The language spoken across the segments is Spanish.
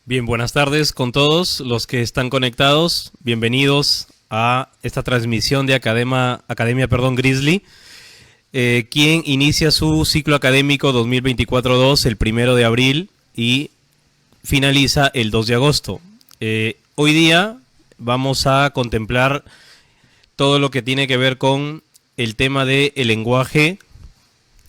Bien, buenas tardes con todos los que están conectados. Bienvenidos a esta transmisión de Academia Grizzly, quien inicia su ciclo académico 2024-2 el 1 de abril y finaliza el 2 de agosto. Hoy día vamos a contemplar todo lo que tiene que ver con el tema del lenguaje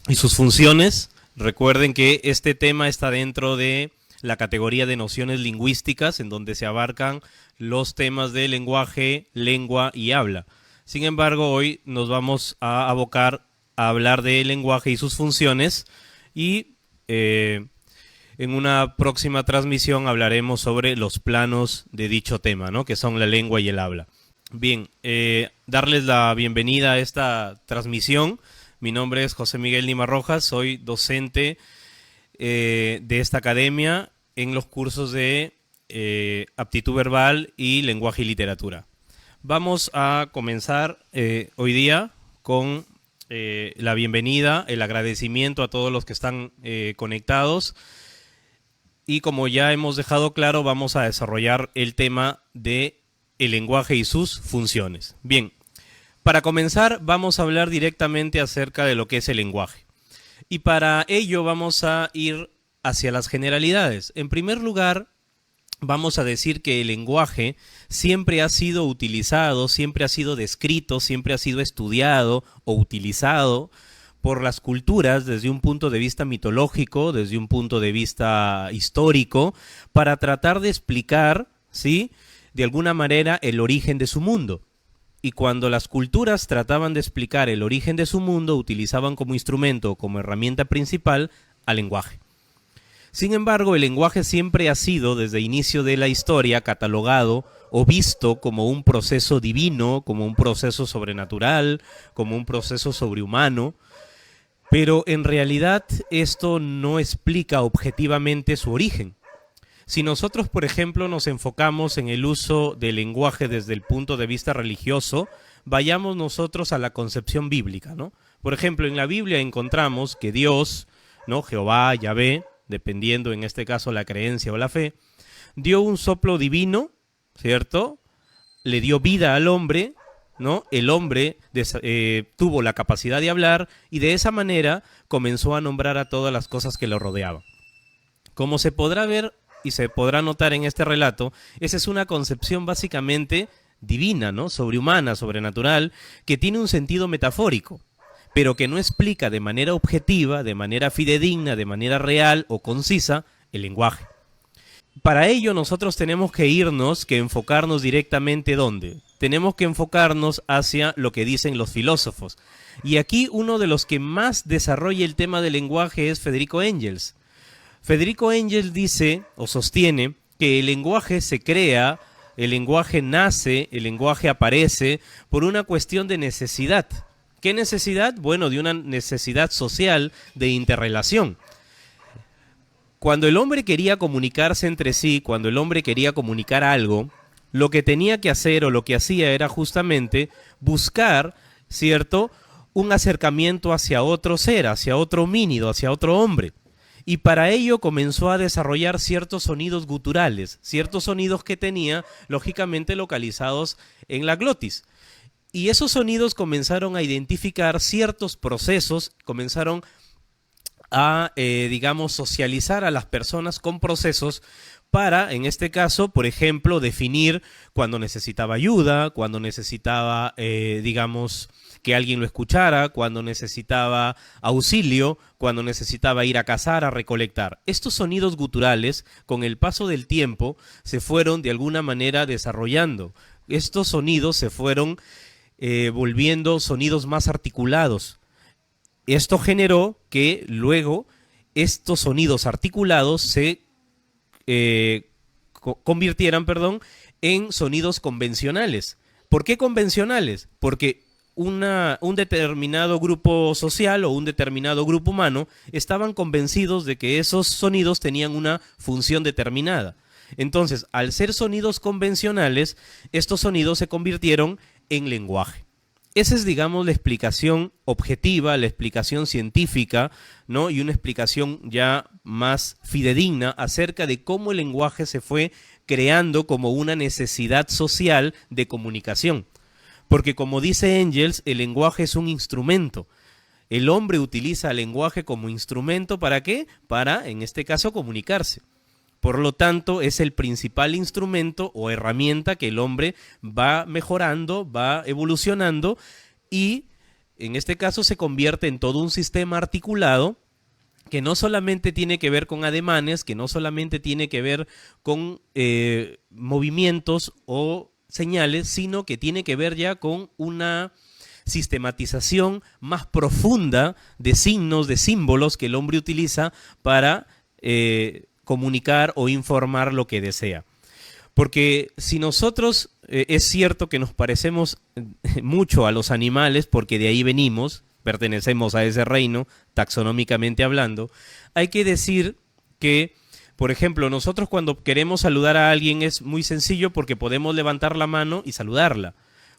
y sus funciones. Recuerden que este tema está dentro de la categoría de nociones lingüísticas, en donde se abarcan los temas de lenguaje, lengua y habla. Sin embargo, hoy nos vamos a abocar a hablar de lenguaje y sus funciones y en una próxima transmisión hablaremos sobre los planos de dicho tema, ¿no? Que son la lengua y el habla. Bien, darles la bienvenida a esta transmisión. Mi nombre es José Miguel Lima Rojas, soy docente de esta academia en los cursos de aptitud verbal y lenguaje y literatura. Vamos a comenzar hoy día con la bienvenida, el agradecimiento a todos los que están conectados, y como ya hemos dejado claro, vamos a desarrollar el tema de el lenguaje y sus funciones. Bien, para comenzar vamos a hablar directamente acerca de lo que es el lenguaje. Y para ello vamos a ir hacia las generalidades. En primer lugar, vamos a decir que el lenguaje siempre ha sido utilizado, siempre ha sido descrito, siempre ha sido estudiado o utilizado por las culturas desde un punto de vista mitológico, desde un punto de vista histórico, para tratar de explicar, ¿sí?, de alguna manera el origen de su mundo. Y cuando las culturas trataban de explicar el origen de su mundo, utilizaban como instrumento, como herramienta principal, al lenguaje. Sin embargo, el lenguaje siempre ha sido, desde el inicio de la historia, catalogado o visto como un proceso divino, como un proceso sobrenatural, como un proceso sobrehumano, pero en realidad esto no explica objetivamente su origen. Si nosotros, por ejemplo, nos enfocamos en el uso del lenguaje desde el punto de vista religioso, vayamos nosotros a la concepción bíblica, ¿no? Por ejemplo, en la Biblia encontramos que Dios, ¿no?, Jehová, Yahvé, dependiendo en este caso la creencia o la fe, dio un soplo divino, ¿cierto? Le dio vida al hombre, ¿no? El hombre tuvo la capacidad de hablar y de esa manera comenzó a nombrar a todas las cosas que lo rodeaban. Como se podrá ver y se podrá notar en este relato, esa es una concepción básicamente divina, ¿no?, sobrehumana, sobrenatural, que tiene un sentido metafórico, pero que no explica de manera objetiva, de manera fidedigna, de manera real o concisa el lenguaje. Para ello nosotros tenemos que enfocarnos directamente ¿dónde? Tenemos que enfocarnos hacia lo que dicen los filósofos. Y aquí uno de los que más desarrolla el tema del lenguaje es Federico Engels. Federico Engels dice o sostiene que el lenguaje se crea, el lenguaje nace, el lenguaje aparece por una cuestión de necesidad. ¿Qué necesidad? Bueno, de una necesidad social de interrelación. Cuando el hombre quería comunicarse entre sí, cuando el hombre quería comunicar algo, lo que tenía que hacer o lo que hacía era justamente buscar, ¿cierto?, un acercamiento hacia otro ser, hacia otro homínido, hacia otro hombre. Y para ello comenzó a desarrollar ciertos sonidos guturales, ciertos sonidos que tenía, lógicamente, localizados en la glotis. Y esos sonidos comenzaron a identificar ciertos procesos, comenzaron a, socializar a las personas con procesos para, en este caso, por ejemplo, definir cuando necesitaba ayuda, cuando necesitaba, que alguien lo escuchara, cuando necesitaba auxilio, cuando necesitaba ir a cazar, a recolectar. Estos sonidos guturales, con el paso del tiempo, se fueron de alguna manera desarrollando. Estos sonidos se fueron volviendo sonidos más articulados. Esto generó que luego estos sonidos articulados se convirtieran, en sonidos convencionales. ¿Por qué convencionales? Porque un determinado grupo social o un determinado grupo humano estaban convencidos de que esos sonidos tenían una función determinada. Entonces, al ser sonidos convencionales, estos sonidos se convirtieron en lenguaje. Esa es, digamos, la explicación objetiva, la explicación científica, ¿no? Y una explicación ya más fidedigna acerca de cómo el lenguaje se fue creando como una necesidad social de comunicación. Porque como dice Engels, el lenguaje es un instrumento. El hombre utiliza el lenguaje como instrumento, ¿para qué? Para, en este caso, comunicarse. Por lo tanto, es el principal instrumento o herramienta que el hombre va mejorando, va evolucionando y, en este caso, se convierte en todo un sistema articulado que no solamente tiene que ver con ademanes, que no solamente tiene que ver con movimientos o señales, sino que tiene que ver ya con una sistematización más profunda de signos, de símbolos que el hombre utiliza para comunicar o informar lo que desea. Porque si nosotros, es cierto que nos parecemos mucho a los animales, porque de ahí venimos, pertenecemos a ese reino, taxonómicamente hablando, hay que decir que, por ejemplo, nosotros cuando queremos saludar a alguien es muy sencillo porque podemos levantar la mano y saludarla.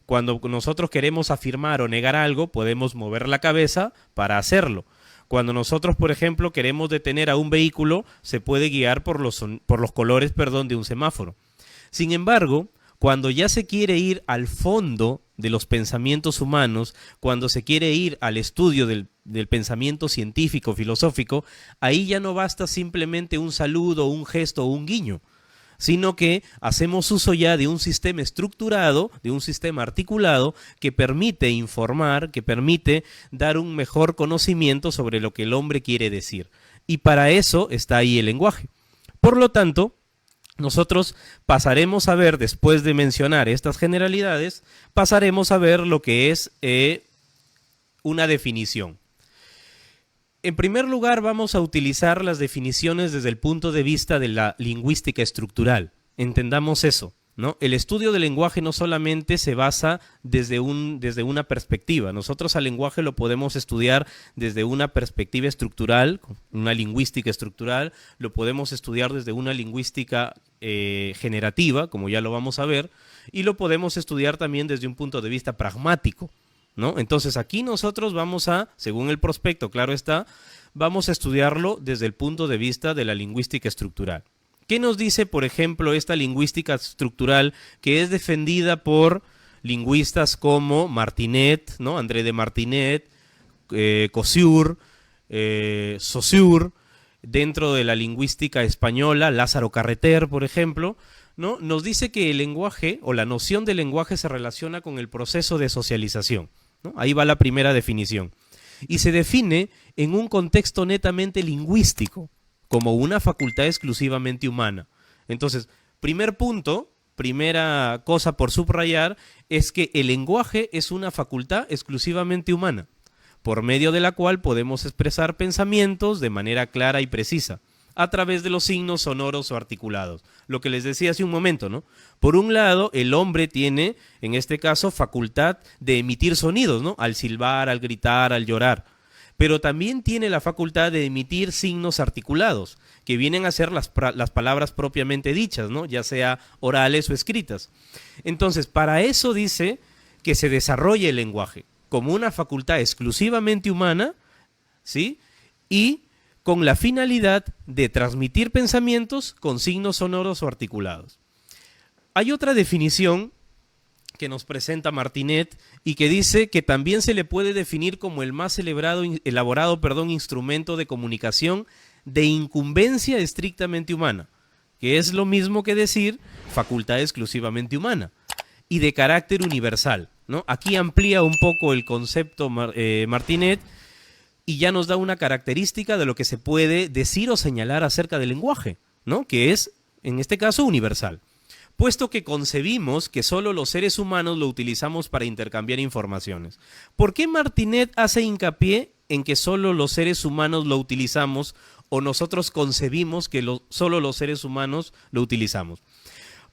Cuando nosotros queremos afirmar o negar algo, podemos mover la cabeza para hacerlo. Cuando nosotros, por ejemplo, queremos detener a un vehículo, se puede guiar por los colores, de un semáforo. Sin embargo, cuando ya se quiere ir al fondo de los pensamientos humanos, cuando se quiere ir al estudio del pensamiento científico, filosófico, ahí ya no basta simplemente un saludo, un gesto o un guiño, sino que hacemos uso ya de un sistema estructurado, de un sistema articulado que permite informar, que permite dar un mejor conocimiento sobre lo que el hombre quiere decir. Y para eso está ahí el lenguaje. Por lo tanto, nosotros pasaremos a ver, después de mencionar estas generalidades, pasaremos a ver lo que es una definición. En primer lugar, vamos a utilizar las definiciones desde el punto de vista de la lingüística estructural. Entendamos eso, ¿no? El estudio del lenguaje no solamente se basa desde una perspectiva. Nosotros al lenguaje lo podemos estudiar desde una perspectiva estructural, una lingüística estructural, lo podemos estudiar desde una lingüística generativa, como ya lo vamos a ver, y lo podemos estudiar también desde un punto de vista pragmático, ¿no? Entonces aquí nosotros vamos a, según el prospecto, claro está, vamos a estudiarlo desde el punto de vista de la lingüística estructural. ¿Qué nos dice, por ejemplo, esta lingüística estructural que es defendida por lingüistas como Martinet, ¿no? André de Martinet, Saussure, Saussure, dentro de la lingüística española, Lázaro Carreter, por ejemplo, ¿no? Nos dice que el lenguaje o la noción del lenguaje se relaciona con el proceso de socialización, ¿no? Ahí va la primera definición. Y se define en un contexto netamente lingüístico, como una facultad exclusivamente humana. Entonces, primer punto, primera cosa por subrayar, es que el lenguaje es una facultad exclusivamente humana, por medio de la cual podemos expresar pensamientos de manera clara y precisa, a través de los signos sonoros o articulados. Lo que les decía hace un momento, ¿no? Por un lado, el hombre tiene, en este caso, facultad de emitir sonidos, ¿no? Al silbar, al gritar, al llorar. Pero también tiene la facultad de emitir signos articulados, que vienen a ser las palabras propiamente dichas, ¿no? Ya sea orales o escritas. Entonces, para eso dice que se desarrolla el lenguaje, como una facultad exclusivamente humana, ¿sí? Y con la finalidad de transmitir pensamientos con signos sonoros o articulados. Hay otra definición que nos presenta Martinet y que dice que también se le puede definir como el más elaborado instrumento de comunicación de incumbencia estrictamente humana, que es lo mismo que decir facultad exclusivamente humana y de carácter universal, ¿no? Aquí amplía un poco el concepto Martinet y ya nos da una característica de lo que se puede decir o señalar acerca del lenguaje, ¿no? Que es, en este caso, universal. Puesto que concebimos que solo los seres humanos lo utilizamos para intercambiar informaciones. ¿Por qué Martinet hace hincapié en que solo los seres humanos lo utilizamos o nosotros concebimos que solo los seres humanos lo utilizamos?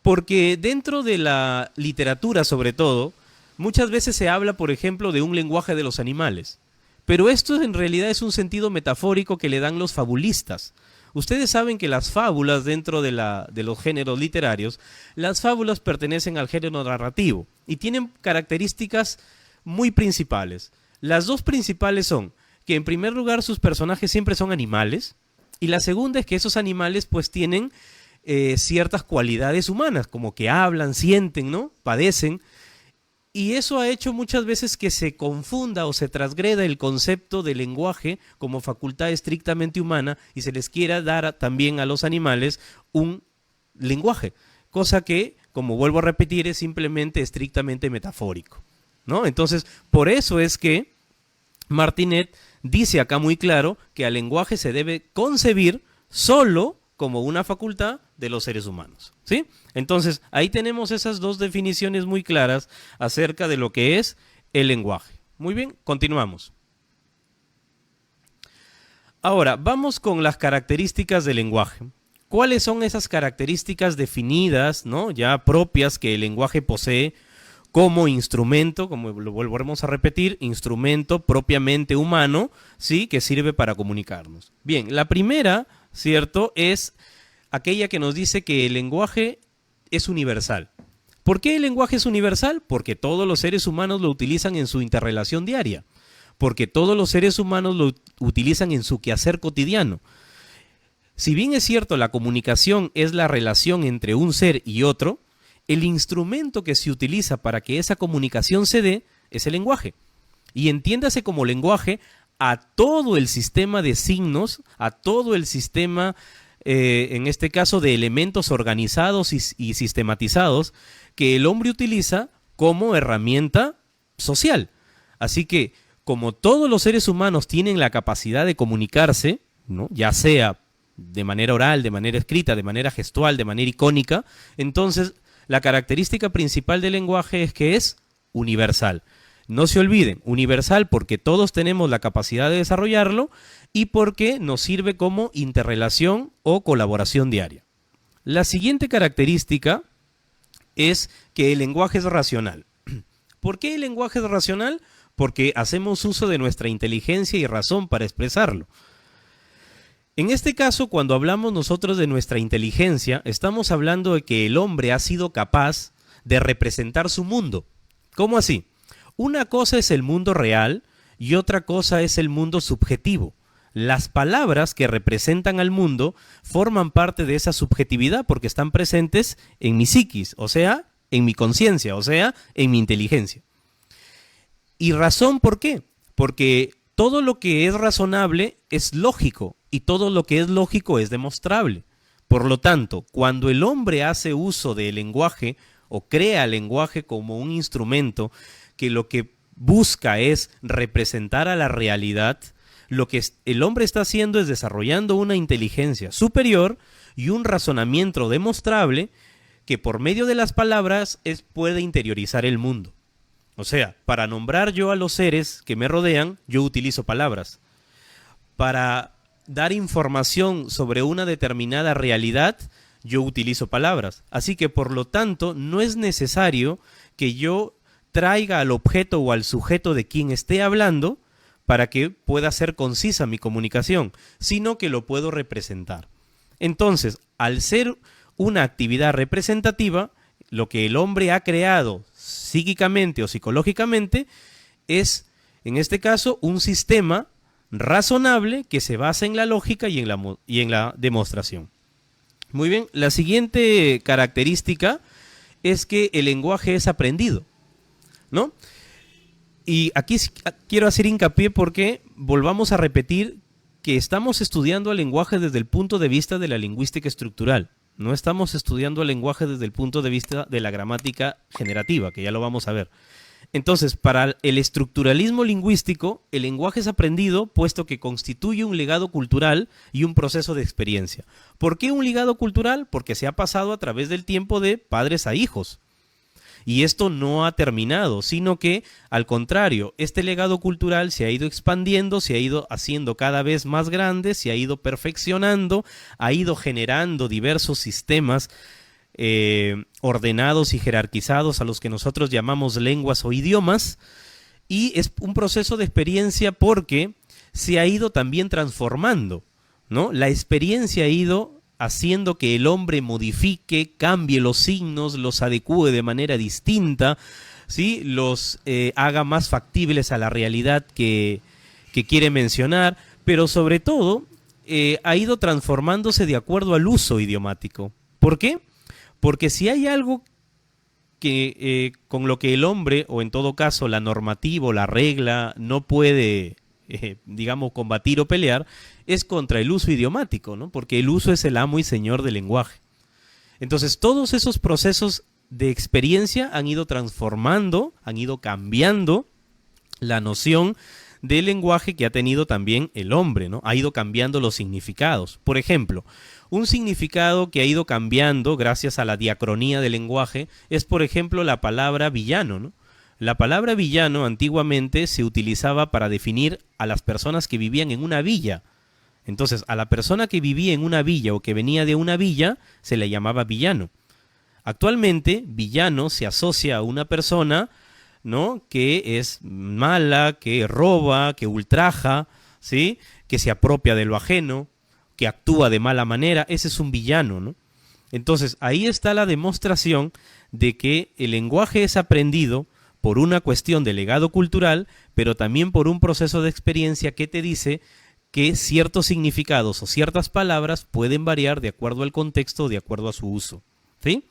Porque dentro de la literatura, sobre todo, muchas veces se habla, por ejemplo, de un lenguaje de los animales. Pero esto en realidad es un sentido metafórico que le dan los fabulistas. Ustedes saben que las fábulas dentro de los géneros literarios, las fábulas pertenecen al género narrativo y tienen características muy principales. Las dos principales son que en primer lugar sus personajes siempre son animales, y la segunda es que esos animales pues tienen ciertas cualidades humanas, como que hablan, sienten, ¿no? Padecen. Y eso ha hecho muchas veces que se confunda o se transgreda el concepto de lenguaje como facultad estrictamente humana y se les quiera dar también a los animales un lenguaje, cosa que, como vuelvo a repetir, es simplemente estrictamente metafórico, ¿no? Entonces, por eso es que Martinet dice acá muy claro que al lenguaje se debe concebir solo como una facultad de los seres humanos, ¿sí? Entonces, ahí tenemos esas dos definiciones muy claras acerca de lo que es el lenguaje. Muy bien, continuamos. Ahora, vamos con las características del lenguaje. ¿Cuáles son esas características definidas, ¿no? Ya propias que el lenguaje posee como instrumento, como lo volveremos a repetir, instrumento propiamente humano, ¿sí? Que sirve para comunicarnos. Bien, la primera, ¿cierto?, es aquella que nos dice que el lenguaje es universal. ¿Por qué el lenguaje es universal? Porque todos los seres humanos lo utilizan en su interrelación diaria, porque todos los seres humanos lo utilizan en su quehacer cotidiano. Si bien es cierto, la comunicación es la relación entre un ser y otro, el instrumento que se utiliza para que esa comunicación se dé es el lenguaje. Y entiéndase como lenguaje a todo el sistema de signos, a todo el sistema, en este caso, de elementos organizados y sistematizados que el hombre utiliza como herramienta social. Así que, como todos los seres humanos tienen la capacidad de comunicarse, ¿no?, ya sea de manera oral, de manera escrita, de manera gestual, de manera icónica, entonces la característica principal del lenguaje es que es universal. No se olviden, universal porque todos tenemos la capacidad de desarrollarlo y porque nos sirve como interrelación o colaboración diaria. La siguiente característica es que el lenguaje es racional. ¿Por qué el lenguaje es racional? Porque hacemos uso de nuestra inteligencia y razón para expresarlo. En este caso, cuando hablamos nosotros de nuestra inteligencia, estamos hablando de que el hombre ha sido capaz de representar su mundo. ¿Cómo así? Una cosa es el mundo real y otra cosa es el mundo subjetivo. Las palabras que representan al mundo forman parte de esa subjetividad porque están presentes en mi psiquis, o sea, en mi conciencia, o sea, en mi inteligencia. ¿Y razón por qué? Porque todo lo que es razonable es lógico y todo lo que es lógico es demostrable. Por lo tanto, cuando el hombre hace uso del lenguaje o crea el lenguaje como un instrumento que lo que busca es representar a la realidad, lo que el hombre está haciendo es desarrollando una inteligencia superior y un razonamiento demostrable que por medio de las palabras puede interiorizar el mundo. O sea, para nombrar yo a los seres que me rodean, yo utilizo palabras. Para dar información sobre una determinada realidad, yo utilizo palabras. Así que, por lo tanto, no es necesario que yo traiga al objeto o al sujeto de quien esté hablando para que pueda ser concisa mi comunicación, sino que lo puedo representar. Entonces, al ser una actividad representativa, lo que el hombre ha creado psíquicamente o psicológicamente es, en este caso, un sistema razonable que se basa en la lógica y en la demostración. Muy bien, la siguiente característica es que el lenguaje es aprendido, ¿no? Y aquí quiero hacer hincapié porque volvamos a repetir que estamos estudiando el lenguaje desde el punto de vista de la lingüística estructural. No estamos estudiando el lenguaje desde el punto de vista de la gramática generativa, que ya lo vamos a ver. Entonces, para el estructuralismo lingüístico, el lenguaje es aprendido puesto que constituye un legado cultural y un proceso de experiencia. ¿Por qué un legado cultural? Porque se ha pasado a través del tiempo de padres a hijos. Y esto no ha terminado, sino que, al contrario, este legado cultural se ha ido expandiendo, se ha ido haciendo cada vez más grande, se ha ido perfeccionando, ha ido generando diversos sistemas ordenados y jerarquizados a los que nosotros llamamos lenguas o idiomas, y es un proceso de experiencia porque se ha ido también transformando, ¿no? La experiencia ha ido haciendo que el hombre modifique, cambie los signos, los adecúe de manera distinta, ¿sí? Los haga más factibles a la realidad que quiere mencionar, pero sobre todo ha ido transformándose de acuerdo al uso idiomático. ¿Por qué? Porque si hay algo que con lo que el hombre, o en todo caso la normativa o la regla, no puede, digamos, combatir o pelear, es contra el uso idiomático, ¿no? Porque el uso es el amo y señor del lenguaje. Entonces, todos esos procesos de experiencia han ido transformando, han ido cambiando la noción del lenguaje que ha tenido también el hombre, ¿no? Ha ido cambiando los significados. Por ejemplo, un significado que ha ido cambiando gracias a la diacronía del lenguaje es, por ejemplo, la palabra villano, ¿no? La palabra villano antiguamente se utilizaba para definir a las personas que vivían en una villa. Entonces, a la persona que vivía en una villa o que venía de una villa se le llamaba villano. Actualmente, villano se asocia a una persona, ¿no?, que es mala, que roba, que ultraja, ¿sí?, que se apropia de lo ajeno, que actúa de mala manera. Ese es un villano, ¿no? Entonces, ahí está la demostración de que el lenguaje es aprendido por una cuestión de legado cultural, pero también por un proceso de experiencia que te dice que ciertos significados o ciertas palabras pueden variar de acuerdo al contexto, de acuerdo a su uso, ¿sí?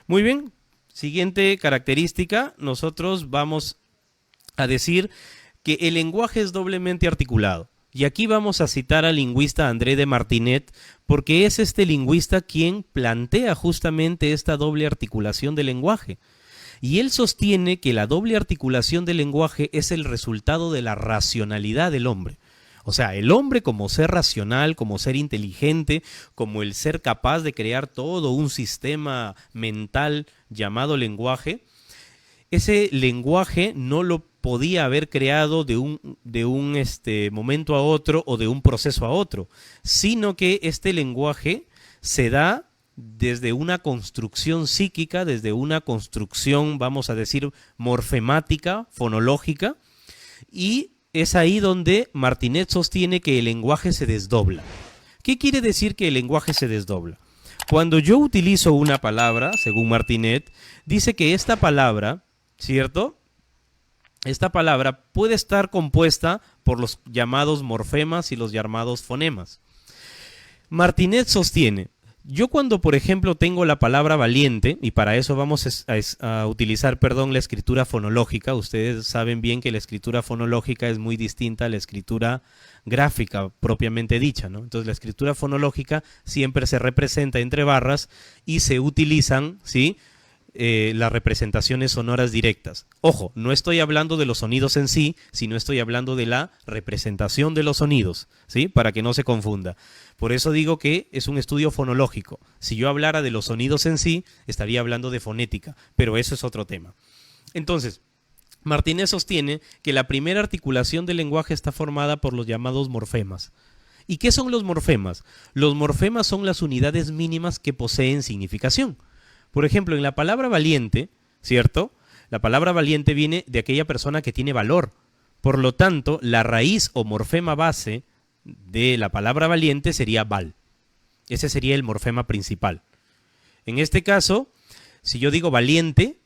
Muy bien, siguiente característica, nosotros vamos a decir que el lenguaje es doblemente articulado. Y aquí vamos a citar al lingüista André de Martinet, porque es este lingüista quien plantea justamente esta doble articulación del lenguaje. Y él sostiene que la doble articulación del lenguaje es el resultado de la racionalidad del hombre. O sea, el hombre como ser racional, como ser inteligente, como el ser capaz de crear todo un sistema mental llamado lenguaje, ese lenguaje no lo podía haber creado de un momento a otro o de un proceso a otro, sino que este lenguaje se da desde una construcción psíquica, desde una construcción, vamos a decir, morfemática, fonológica, y es ahí donde Martinet sostiene que el lenguaje se desdobla. ¿Qué quiere decir que el lenguaje se desdobla? Cuando yo utilizo una palabra, según Martinet, dice que esta palabra, ¿cierto?, esta palabra puede estar compuesta por los llamados morfemas y los llamados fonemas. Martinet sostiene, yo cuando, por ejemplo, tengo la palabra valiente, y para eso vamos a utilizar, la escritura fonológica. Ustedes saben bien que la escritura fonológica es muy distinta a la escritura gráfica propiamente dicha, ¿no? Entonces la escritura fonológica siempre se representa entre barras y se utilizan, ¿sí?, las representaciones sonoras directas. Ojo, no estoy hablando de los sonidos en sí, sino estoy hablando de la representación de los sonidos, ¿sí?, para que no se confunda. Por eso digo que es un estudio fonológico. Si yo hablara de los sonidos en sí, estaría hablando de fonética, pero eso es otro tema. Entonces, Martinet sostiene que la primera articulación del lenguaje está formada por los llamados morfemas. ¿Y qué son los morfemas? Los morfemas son las unidades mínimas que poseen significación. Por ejemplo, en la palabra valiente, ¿cierto?, la palabra valiente viene de aquella persona que tiene valor. Por lo tanto, la raíz o morfema base de la palabra valiente sería val. Ese sería el morfema principal. En este caso, si yo digo valiente,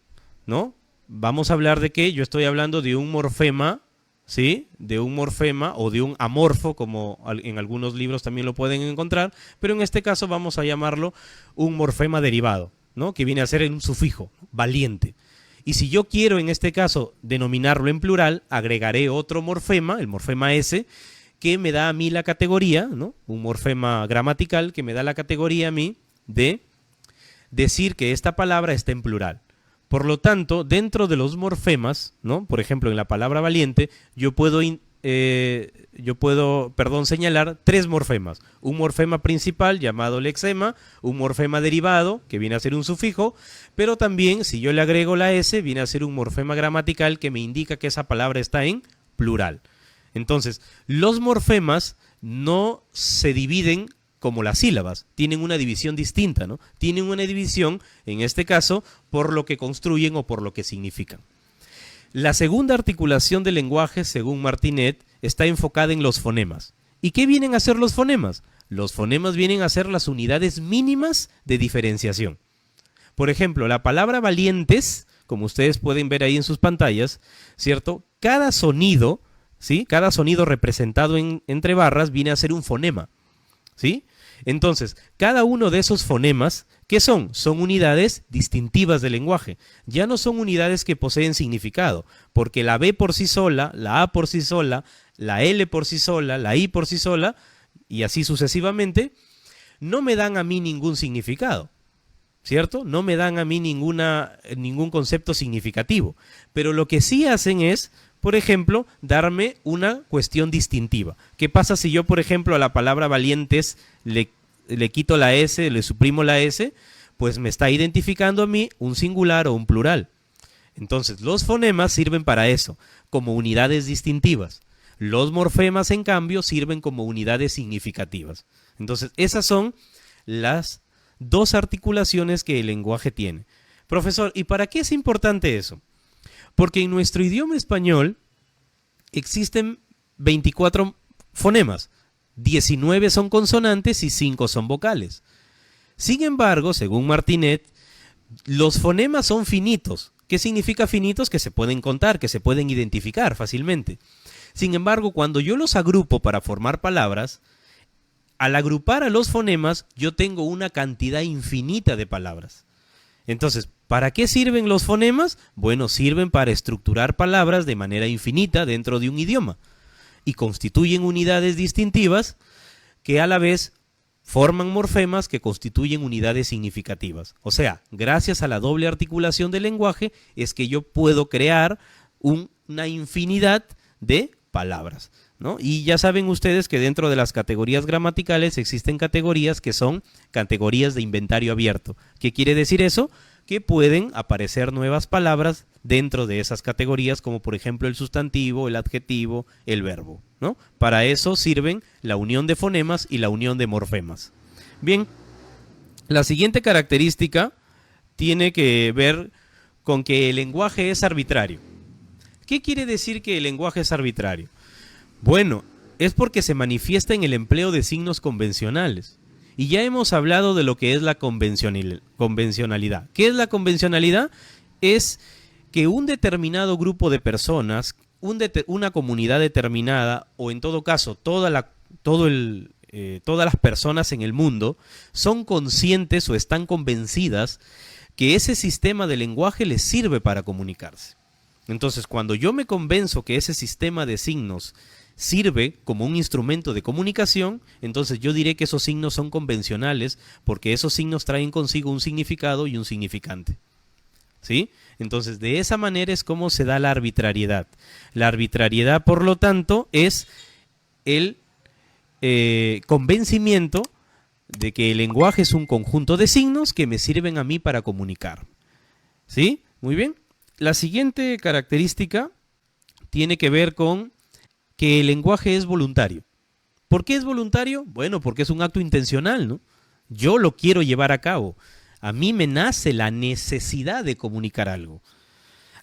¿no?, vamos a hablar de que yo estoy hablando de un morfema, ¿sí?, de un morfema o de un amorfo, como en algunos libros también lo pueden encontrar, pero en este caso vamos a llamarlo un morfema derivado, ¿no?, que viene a ser un sufijo, valiente. Y si yo quiero en este caso denominarlo en plural, agregaré otro morfema, el morfema S, que me da a mí la categoría, ¿no?, un morfema gramatical que me da la categoría a mí de decir que esta palabra está en plural. Por lo tanto, dentro de los morfemas, ¿no?, por ejemplo, en la palabra valiente, yo puedo señalar tres morfemas. Un morfema principal llamado lexema, un morfema derivado, que viene a ser un sufijo, pero también, si yo le agrego la S, viene a ser un morfema gramatical que me indica que esa palabra está en plural. Entonces, los morfemas no se dividen como las sílabas, tienen una división distinta, ¿no? Tienen una división, en este caso, por lo que construyen o por lo que significan. La segunda articulación del lenguaje, según Martinet, está enfocada en los fonemas. ¿Y qué vienen a ser los fonemas? Los fonemas vienen a ser las unidades mínimas de diferenciación. Por ejemplo, la palabra valientes, como ustedes pueden ver ahí en sus pantallas, ¿cierto? Cada sonido, ¿sí? Cada sonido representado entre barras viene a ser un fonema, ¿sí? Entonces, cada uno de esos fonemas, ¿qué son? Son unidades distintivas del lenguaje. Ya no son unidades que poseen significado, porque la B por sí sola, la A por sí sola, la L por sí sola, la I por sí sola, y así sucesivamente, no me dan a mí ningún significado, ¿cierto? No me dan a mí ningún concepto significativo. Pero lo que sí hacen es, por ejemplo, darme una cuestión distintiva. ¿Qué pasa si yo, por ejemplo, a la palabra valientes le quito la S, le suprimo la S? Pues me está identificando a mí un singular o un plural. Entonces, los fonemas sirven para eso, como unidades distintivas. Los morfemas, en cambio, sirven como unidades significativas. Entonces, esas son las dos articulaciones que el lenguaje tiene. Profesor, ¿y para qué es importante eso? Porque en nuestro idioma español existen 24 fonemas, 19 son consonantes y 5 son vocales. Sin embargo, según Martinet, los fonemas son finitos. ¿Qué significa finitos? Que se pueden contar, que se pueden identificar fácilmente. Sin embargo, cuando yo los agrupo para formar palabras, al agrupar a los fonemas, yo tengo una cantidad infinita de palabras. Entonces, ¿para qué sirven los fonemas? Bueno, sirven para estructurar palabras de manera infinita dentro de un idioma y constituyen unidades distintivas que a la vez forman morfemas que constituyen unidades significativas. O sea, gracias a la doble articulación del lenguaje es que yo puedo crear una infinidad de palabras, ¿no? Y ya saben ustedes que dentro de las categorías gramaticales existen categorías que son categorías de inventario abierto. ¿Qué quiere decir eso? Que pueden aparecer nuevas palabras dentro de esas categorías, como por ejemplo el sustantivo, el adjetivo, el verbo, ¿no? Para eso sirven la unión de fonemas y la unión de morfemas. Bien, la siguiente característica tiene que ver con que el lenguaje es arbitrario. ¿Qué quiere decir que el lenguaje es arbitrario? Bueno, es porque se manifiesta en el empleo de signos convencionales. Y ya hemos hablado de lo que es la convencionalidad. ¿Qué es la convencionalidad? Es que un determinado grupo de personas, una comunidad determinada, o en todo caso todas las personas en el mundo, son conscientes o están convencidas que ese sistema de lenguaje les sirve para comunicarse. Entonces, cuando yo me convenzo que ese sistema de signos sirve como un instrumento de comunicación, entonces yo diré que esos signos son convencionales porque esos signos traen consigo un significado y un significante. ¿Sí? Entonces, de esa manera es como se da la arbitrariedad. La arbitrariedad, por lo tanto, es el convencimiento de que el lenguaje es un conjunto de signos que me sirven a mí para comunicar. ¿Sí? Muy bien. La siguiente característica tiene que ver con que el lenguaje es voluntario. ¿Por qué es voluntario? Bueno, porque es un acto intencional, ¿no? Yo lo quiero llevar a cabo. A mí me nace la necesidad de comunicar algo.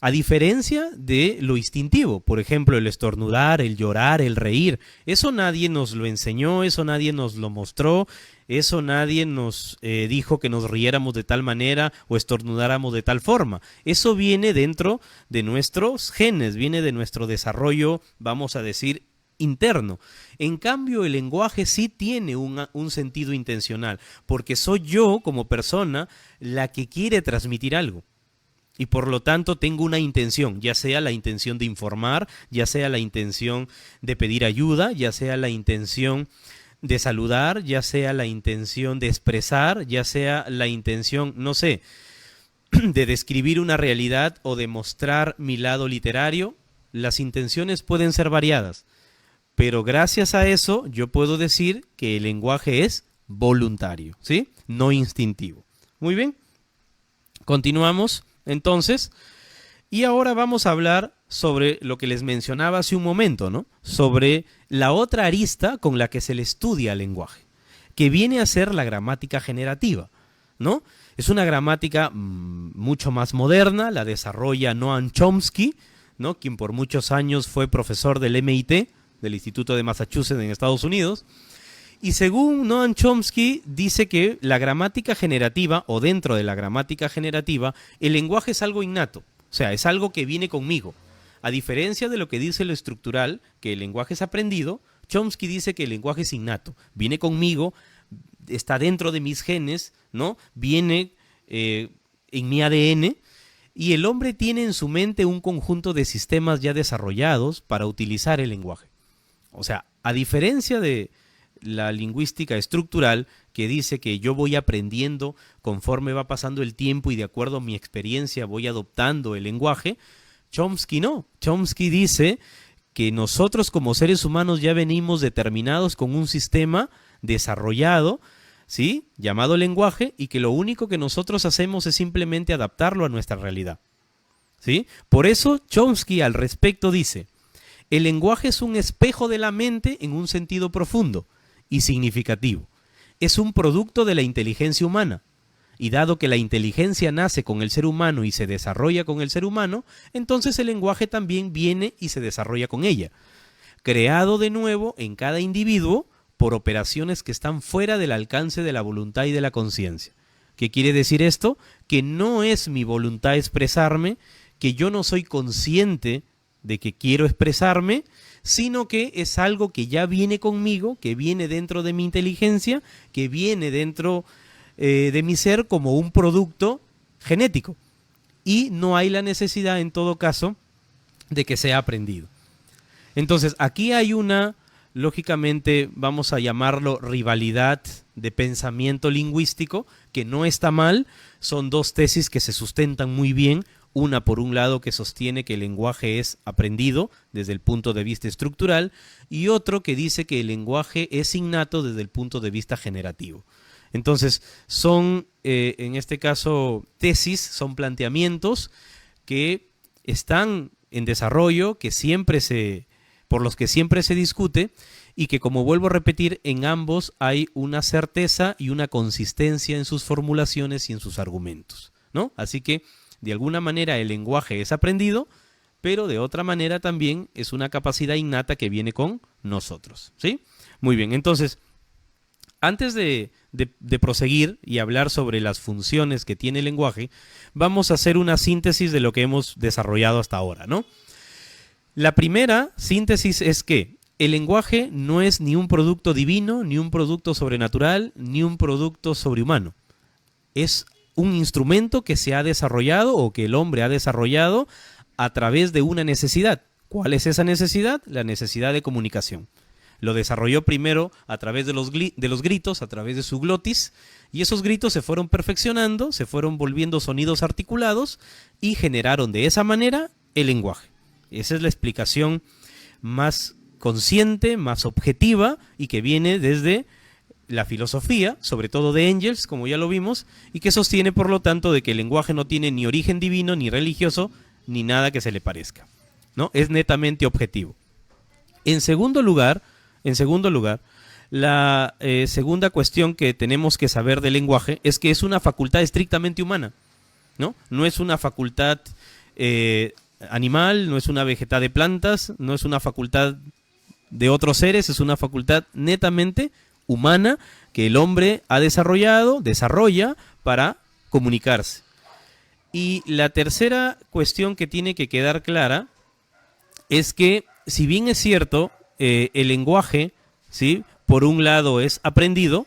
A diferencia de lo instintivo, por ejemplo, el estornudar, el llorar, el reír. Eso nadie nos lo enseñó, eso nadie nos lo mostró, eso nadie nos dijo que nos riéramos de tal manera o estornudáramos de tal forma. Eso viene dentro de nuestros genes, viene de nuestro desarrollo, vamos a decir, interno. En cambio, el lenguaje sí tiene un sentido intencional, porque soy yo como persona la que quiere transmitir algo. Y por lo tanto tengo una intención, ya sea la intención de informar, ya sea la intención de pedir ayuda, ya sea la intención de saludar, ya sea la intención de expresar, ya sea la intención, no sé, de describir una realidad o de mostrar mi lado literario. Las intenciones pueden ser variadas, pero gracias a eso yo puedo decir que el lenguaje es voluntario, ¿sí? No instintivo. Muy bien, continuamos. Entonces, y ahora vamos a hablar sobre lo que les mencionaba hace un momento, ¿no? Sobre la otra arista con la que se le estudia el lenguaje, que viene a ser la gramática generativa, ¿no? Es una gramática mucho más moderna, la desarrolla Noam Chomsky, ¿no? Quien por muchos años fue profesor del MIT, del Instituto de Massachusetts en Estados Unidos. Y según Noam Chomsky, dice que la gramática generativa, o dentro de la gramática generativa, el lenguaje es algo innato. O sea, es algo que viene conmigo. A diferencia de lo que dice lo estructural, que el lenguaje es aprendido, Chomsky dice que el lenguaje es innato. Viene conmigo, está dentro de mis genes, ¿no? Viene en mi ADN, y el hombre tiene en su mente un conjunto de sistemas ya desarrollados para utilizar el lenguaje. O sea, a diferencia de la lingüística estructural, que dice que yo voy aprendiendo conforme va pasando el tiempo y de acuerdo a mi experiencia voy adoptando el lenguaje, Chomsky no. Chomsky dice que nosotros como seres humanos ya venimos determinados con un sistema desarrollado, ¿sí?, llamado lenguaje, y que lo único que nosotros hacemos es simplemente adaptarlo a nuestra realidad, ¿sí? Por eso Chomsky al respecto dice: el lenguaje es un espejo de la mente en un sentido profundo y significativo. Es un producto de la inteligencia humana. Y dado que la inteligencia nace con el ser humano y se desarrolla con el ser humano, entonces el lenguaje también viene y se desarrolla con ella. Creado de nuevo en cada individuo por operaciones que están fuera del alcance de la voluntad y de la conciencia. ¿Qué quiere decir esto? Que no es mi voluntad expresarme, que yo no soy consciente de que quiero expresarme, sino que es algo que ya viene conmigo, que viene dentro de mi inteligencia, que viene dentro de mi ser como un producto genético. Y no hay la necesidad, en todo caso, de que sea aprendido. Entonces, aquí hay una, lógicamente, vamos a llamarlo rivalidad de pensamiento lingüístico, que no está mal. Son dos tesis que se sustentan muy bien. Una, por un lado, que sostiene que el lenguaje es aprendido desde el punto de vista estructural, y otro que dice que el lenguaje es innato desde el punto de vista generativo. Entonces, son, en este caso, tesis, son planteamientos que están en desarrollo, por los que siempre se discute, y que, como vuelvo a repetir, en ambos hay una certeza y una consistencia en sus formulaciones y en sus argumentos, ¿no? Así que, de alguna manera, el lenguaje es aprendido, pero de otra manera también es una capacidad innata que viene con nosotros, ¿sí? Muy bien, entonces, antes de proseguir y hablar sobre las funciones que tiene el lenguaje, vamos a hacer una síntesis de lo que hemos desarrollado hasta ahora, ¿no? La primera síntesis es que el lenguaje no es ni un producto divino, ni un producto sobrenatural, ni un producto sobrehumano. Es un instrumento que se ha desarrollado o que el hombre ha desarrollado a través de una necesidad. ¿Cuál es esa necesidad? La necesidad de comunicación. Lo desarrolló primero a través de los gritos, a través de su glotis, y esos gritos se fueron perfeccionando, se fueron volviendo sonidos articulados y generaron de esa manera el lenguaje. Esa es la explicación más consciente, más objetiva, y que viene desde la filosofía, sobre todo de Engels, como ya lo vimos, y que sostiene, por lo tanto, de que el lenguaje no tiene ni origen divino, ni religioso, ni nada que se le parezca, ¿no? Es netamente objetivo. En segundo lugar, la segunda cuestión que tenemos que saber del lenguaje es que es una facultad estrictamente humana, ¿no? No es una facultad animal, no es una vegetal de plantas, no es una facultad de otros seres, es una facultad netamente humana que el hombre ha desarrolla para comunicarse. Y la tercera cuestión que tiene que quedar clara es que, si bien es cierto, el lenguaje, ¿sí?, por un lado es aprendido,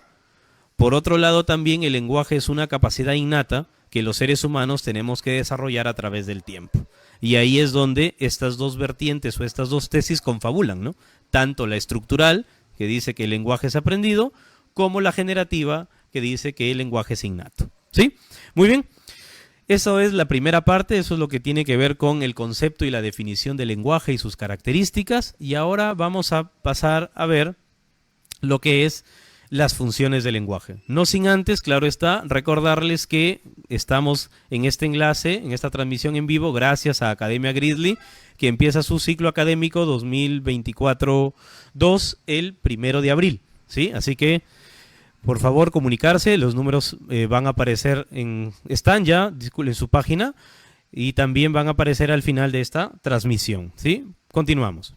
por otro lado también el lenguaje es una capacidad innata que los seres humanos tenemos que desarrollar a través del tiempo. Y ahí es donde estas dos vertientes o estas dos tesis confabulan, ¿no? Tanto la estructural, que dice que el lenguaje es aprendido, como la generativa, que dice que el lenguaje es innato. ¿Sí? Muy bien. Eso es la primera parte, eso es lo que tiene que ver con el concepto y la definición del lenguaje y sus características. Y ahora vamos a pasar a ver lo que es las funciones del lenguaje. No sin antes, claro está, recordarles que estamos en este enlace, en esta transmisión en vivo, gracias a Academia Grizzly, que empieza su ciclo académico 2024-2 el 1 de abril. ¿Sí? Así que, por favor, comunicarse. Los números van a aparecer están ya en su página y también van a aparecer al final de esta transmisión. ¿Sí? Continuamos.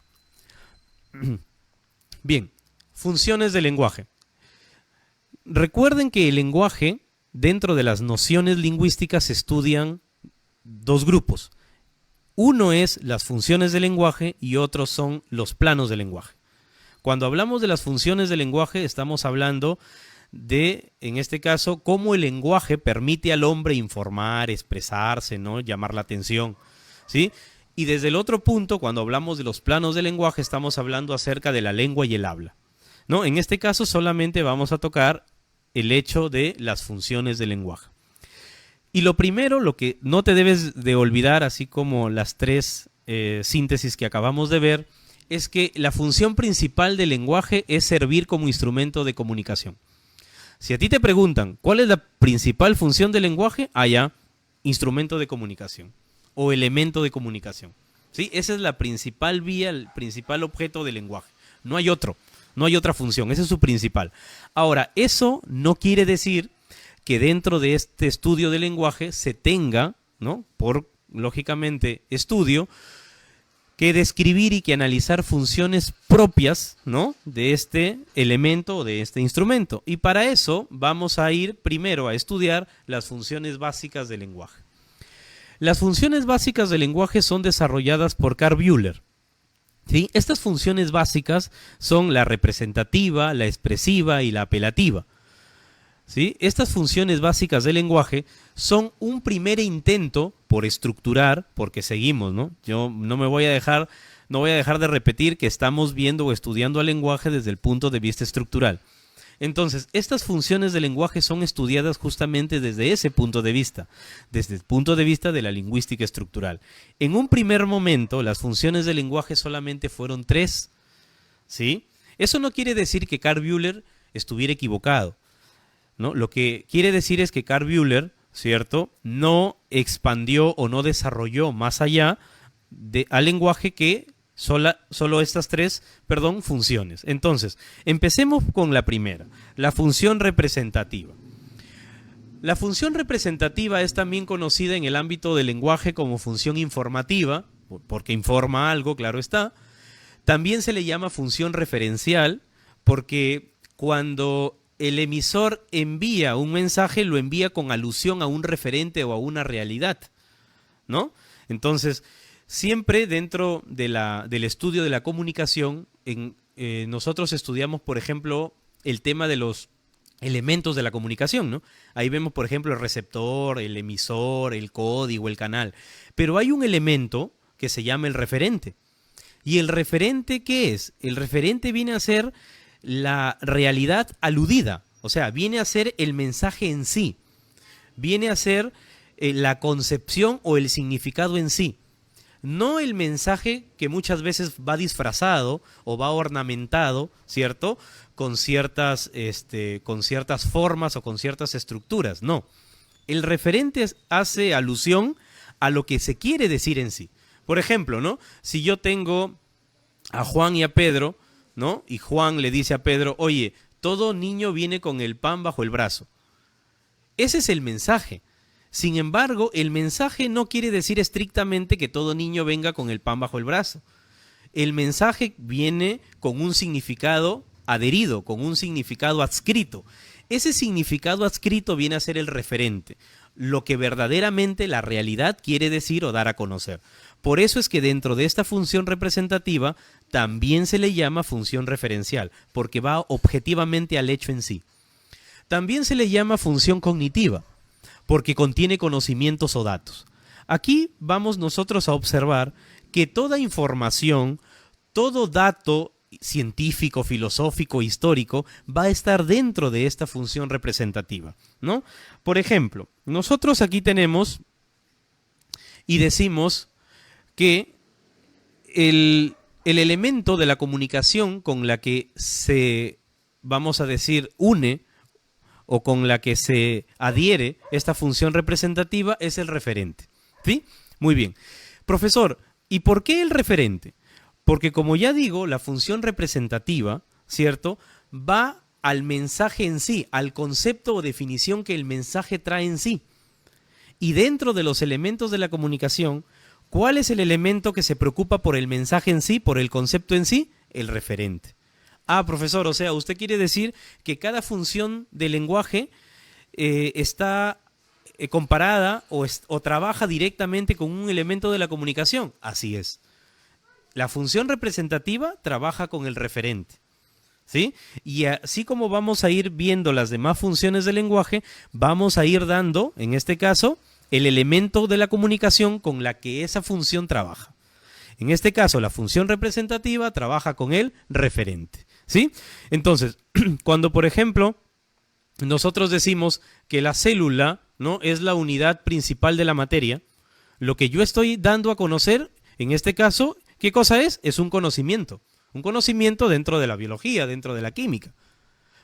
Bien, funciones del lenguaje. Recuerden que el lenguaje, dentro de las nociones lingüísticas, se estudian dos grupos. Uno es las funciones del lenguaje y otros son los planos del lenguaje. Cuando hablamos de las funciones del lenguaje, estamos hablando de, en este caso, cómo el lenguaje permite al hombre informar, expresarse, ¿no? Llamar la atención, ¿sí? Y desde el otro punto, cuando hablamos de los planos del lenguaje, estamos hablando acerca de la lengua y el habla, ¿no? En este caso solamente vamos a tocar el hecho de las funciones del lenguaje. Y lo primero, lo que no te debes de olvidar, así como las tres síntesis que acabamos de ver, es que la función principal del lenguaje es servir como instrumento de comunicación. Si a ti te preguntan, ¿cuál es la principal función del lenguaje? Ya, instrumento de comunicación o elemento de comunicación. ¿Sí? Esa es la principal vía, el principal objeto del lenguaje. No hay otro, no hay otra función, esa es su principal. Ahora, eso no quiere decir que dentro de este estudio del lenguaje se tenga, ¿no? Por, lógicamente, estudio, que describir y que analizar funciones propias, ¿no? De este elemento o de este instrumento. Y para eso vamos a ir primero a estudiar las funciones básicas del lenguaje. Las funciones básicas del lenguaje son desarrolladas por Carl Bühler, ¿sí? Estas funciones básicas son la representativa, la expresiva y la apelativa, ¿sí? Estas funciones básicas del lenguaje son un primer intento por estructurar, porque seguimos, ¿no? Yo no voy a dejar de repetir que estamos viendo o estudiando al lenguaje desde el punto de vista estructural. Entonces, estas funciones del lenguaje son estudiadas justamente desde ese punto de vista, desde el punto de vista de la lingüística estructural. En un primer momento, las funciones del lenguaje solamente fueron 3, ¿sí? Eso no quiere decir que Carl Bühler estuviera equivocado, ¿no? Lo que quiere decir es que Carl Bühler, ¿cierto?, no expandió o no desarrolló más allá al lenguaje que solo estas 3, funciones. Entonces, empecemos con la primera, la función representativa. La función representativa es también conocida en el ámbito del lenguaje como función informativa, porque informa algo, claro está. También se le llama función referencial, porque cuando el emisor envía un mensaje, lo envía con alusión a un referente o a una realidad, ¿no? Entonces, siempre dentro del estudio de la comunicación, nosotros estudiamos, por ejemplo, el tema de los elementos de la comunicación, ¿no? Ahí vemos, por ejemplo, el receptor, el emisor, el código, el canal. Pero hay un elemento que se llama el referente. ¿Y el referente qué es? El referente viene a ser la realidad aludida, o sea, viene a ser el mensaje en sí, viene a ser la concepción o el significado en sí, no el mensaje que muchas veces va disfrazado o va ornamentado, ¿cierto?, con ciertas formas o con ciertas estructuras, no. El referente hace alusión a lo que se quiere decir en sí. Por ejemplo, ¿no?, si yo tengo a Juan y a Pedro, ¿no?, y Juan le dice a Pedro, oye, todo niño viene con el pan bajo el brazo. Ese es el mensaje. Sin embargo, el mensaje no quiere decir estrictamente que todo niño venga con el pan bajo el brazo. El mensaje viene con un significado adherido, con un significado adscrito. Ese significado adscrito viene a ser el referente, lo que verdaderamente la realidad quiere decir o dar a conocer. Por eso es que dentro de esta función representativa también se le llama función referencial, porque va objetivamente al hecho en sí. También se le llama función cognitiva, porque contiene conocimientos o datos. Aquí vamos nosotros a observar que toda información, todo dato científico, filosófico, histórico, va a estar dentro de esta función representativa, ¿no? Por ejemplo, nosotros aquí tenemos y decimos que el elemento de la comunicación con la que se, vamos a decir, une o con la que se adhiere esta función representativa es el referente, ¿sí? Muy bien. Profesor, ¿y por qué el referente? Porque, como ya digo, la función representativa, ¿cierto?, va al mensaje en sí, al concepto o definición que el mensaje trae en sí. Y dentro de los elementos de la comunicación, ¿cuál es el elemento que se preocupa por el mensaje en sí, por el concepto en sí? El referente. Ah, profesor, o sea, usted quiere decir que cada función del lenguaje está comparada o trabaja directamente con un elemento de la comunicación. Así es. La función representativa trabaja con el referente, ¿sí? Y así como vamos a ir viendo las demás funciones del lenguaje, vamos a ir dando, en este caso, el elemento de la comunicación con la que esa función trabaja. En este caso, la función representativa trabaja con el referente, ¿sí? Entonces, cuando, por ejemplo, nosotros decimos que la célula, ¿no?, es la unidad principal de la materia, lo que yo estoy dando a conocer, en este caso, ¿qué cosa es? Es un conocimiento dentro de la biología, dentro de la química.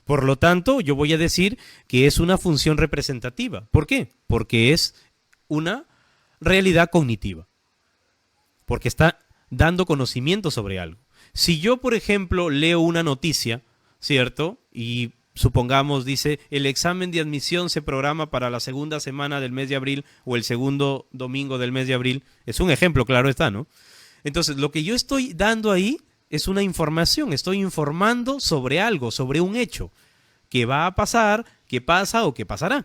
Por lo tanto, yo voy a decir que es una función representativa. ¿Por qué? Porque es una realidad cognitiva, porque está dando conocimiento sobre algo. Si yo, por ejemplo, leo una noticia, ¿cierto? Y supongamos, dice, el examen de admisión se programa para la segunda semana del mes de abril o el segundo domingo del mes de abril. Es un ejemplo, claro está, ¿no? Entonces, lo que yo estoy dando ahí es una información, estoy informando sobre algo, sobre un hecho que va a pasar, que pasa o que pasará.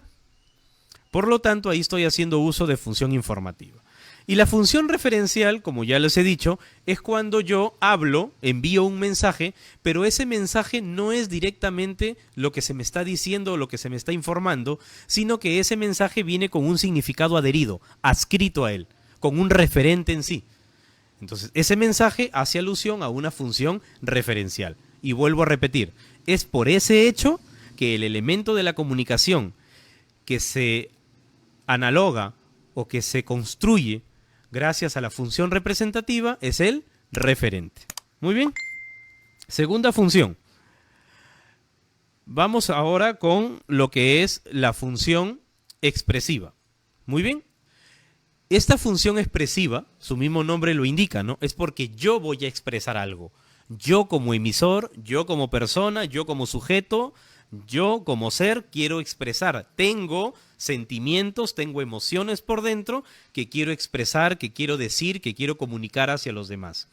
Por lo tanto, ahí estoy haciendo uso de función informativa. Y la función referencial, como ya les he dicho, es cuando yo hablo, envío un mensaje, pero ese mensaje no es directamente lo que se me está diciendo o lo que se me está informando, sino que ese mensaje viene con un significado adherido, adscrito a él, con un referente en sí. Entonces, ese mensaje hace alusión a una función referencial. Y vuelvo a repetir, es por ese hecho que el elemento de la comunicación que se analoga o que se construye gracias a la función representativa es el referente. Muy bien. Segunda función. Vamos ahora con lo que es la función expresiva. Muy bien. Esta función expresiva, su mismo nombre lo indica, ¿no? Es porque yo voy a expresar algo. Yo como emisor, yo como persona, yo como sujeto, yo como ser quiero expresar. Tengo sentimientos, tengo emociones por dentro que quiero expresar, que quiero decir, que quiero comunicar hacia los demás.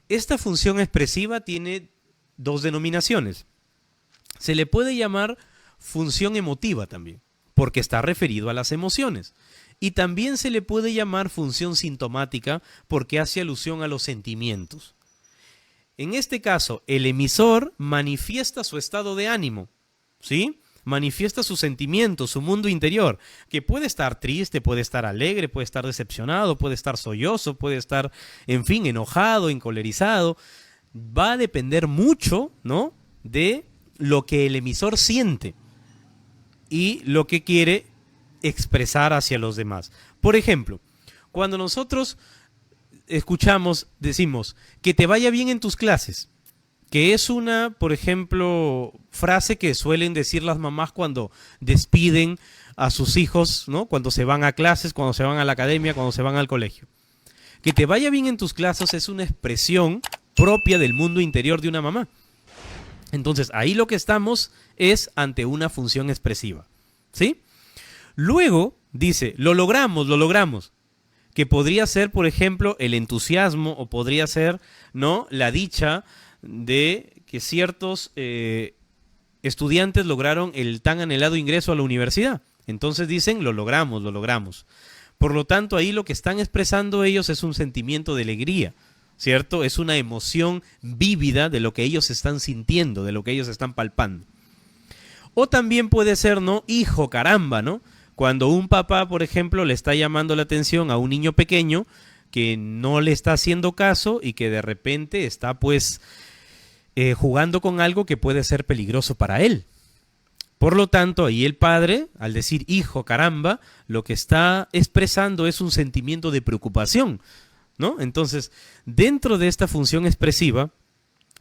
Esta función expresiva tiene dos denominaciones. Se le puede llamar función emotiva también, porque está referido a las emociones. Y también se le puede llamar función sintomática porque hace alusión a los sentimientos. En este caso, el emisor manifiesta su estado de ánimo, ¿sí? Manifiesta sus sentimientos, su mundo interior, que puede estar triste, puede estar alegre, puede estar decepcionado, puede estar sollozo, puede estar, en fin, enojado, encolerizado. Va a depender mucho, ¿no?, de lo que el emisor siente y lo que quiere expresar hacia los demás. Por ejemplo, cuando nosotros escuchamos, decimos, que te vaya bien en tus clases, que es una, por ejemplo, frase que suelen decir las mamás cuando despiden a sus hijos, ¿no?, cuando se van a clases, cuando se van a la academia, cuando se van al colegio. Que te vaya bien en tus clases es una expresión propia del mundo interior de una mamá. Entonces, ahí lo que estamos es ante una función expresiva, ¿sí? Luego dice, lo logramos, que podría ser, por ejemplo, el entusiasmo o podría ser, ¿no?, la dicha de que ciertos estudiantes lograron el tan anhelado ingreso a la universidad. Entonces dicen, lo logramos. Por lo tanto, ahí lo que están expresando ellos es un sentimiento de alegría, ¿cierto? Es una emoción vívida de lo que ellos están sintiendo, de lo que ellos están palpando. O también puede ser, ¿no?, hijo, caramba, ¿no? Cuando un papá, por ejemplo, le está llamando la atención a un niño pequeño que no le está haciendo caso y que de repente está, pues, jugando con algo que puede ser peligroso para él. Por lo tanto, ahí el padre, al decir hijo, caramba, lo que está expresando es un sentimiento de preocupación, ¿no? Entonces, dentro de esta función expresiva,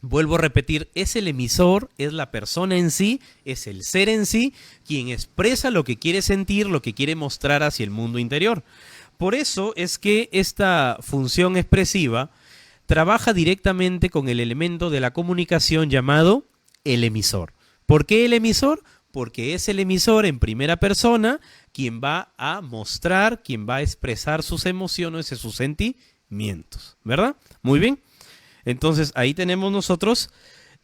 vuelvo a repetir, es el emisor, es la persona en sí, es el ser en sí, quien expresa lo que quiere sentir, lo que quiere mostrar hacia el mundo interior. Por eso es que esta función expresiva trabaja directamente con el elemento de la comunicación llamado el emisor. ¿Por qué el emisor? Porque es el emisor en primera persona quien va a mostrar, quien va a expresar sus emociones y sus sentimientos, ¿verdad? Muy bien. Entonces, ahí tenemos nosotros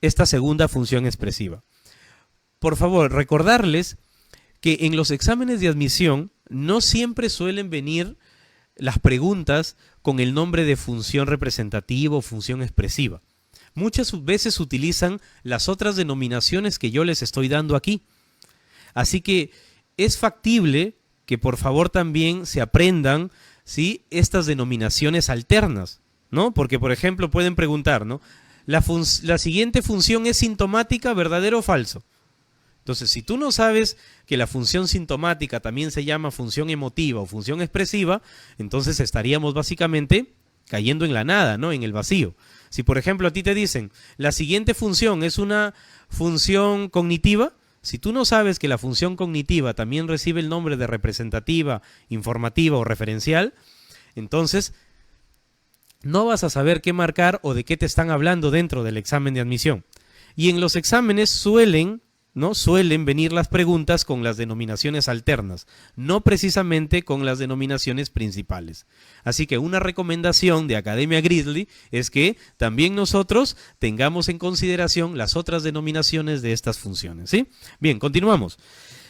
esta segunda función expresiva. Por favor, recordarles que en los exámenes de admisión no siempre suelen venir las preguntas con el nombre de función representativa o función expresiva. Muchas veces utilizan las otras denominaciones que yo les estoy dando aquí. Así que es factible que por favor también se aprendan, ¿sí?, estas denominaciones alternas, ¿no? Porque, por ejemplo, pueden preguntar, ¿no? La siguiente función es sintomática, ¿verdadero o falso? Entonces, si tú no sabes que la función sintomática también se llama función emotiva o función expresiva, entonces estaríamos básicamente cayendo en la nada, ¿no? En el vacío. Si, por ejemplo, a ti te dicen, la siguiente función es una función cognitiva, si tú no sabes que la función cognitiva también recibe el nombre de representativa, informativa o referencial, entonces no vas a saber qué marcar o de qué te están hablando dentro del examen de admisión. Y en los exámenes suelen venir las preguntas con las denominaciones alternas, no precisamente con las denominaciones principales. Así que una recomendación de Academia Grizzly es que también nosotros tengamos en consideración las otras denominaciones de estas funciones, ¿sí? Bien, continuamos.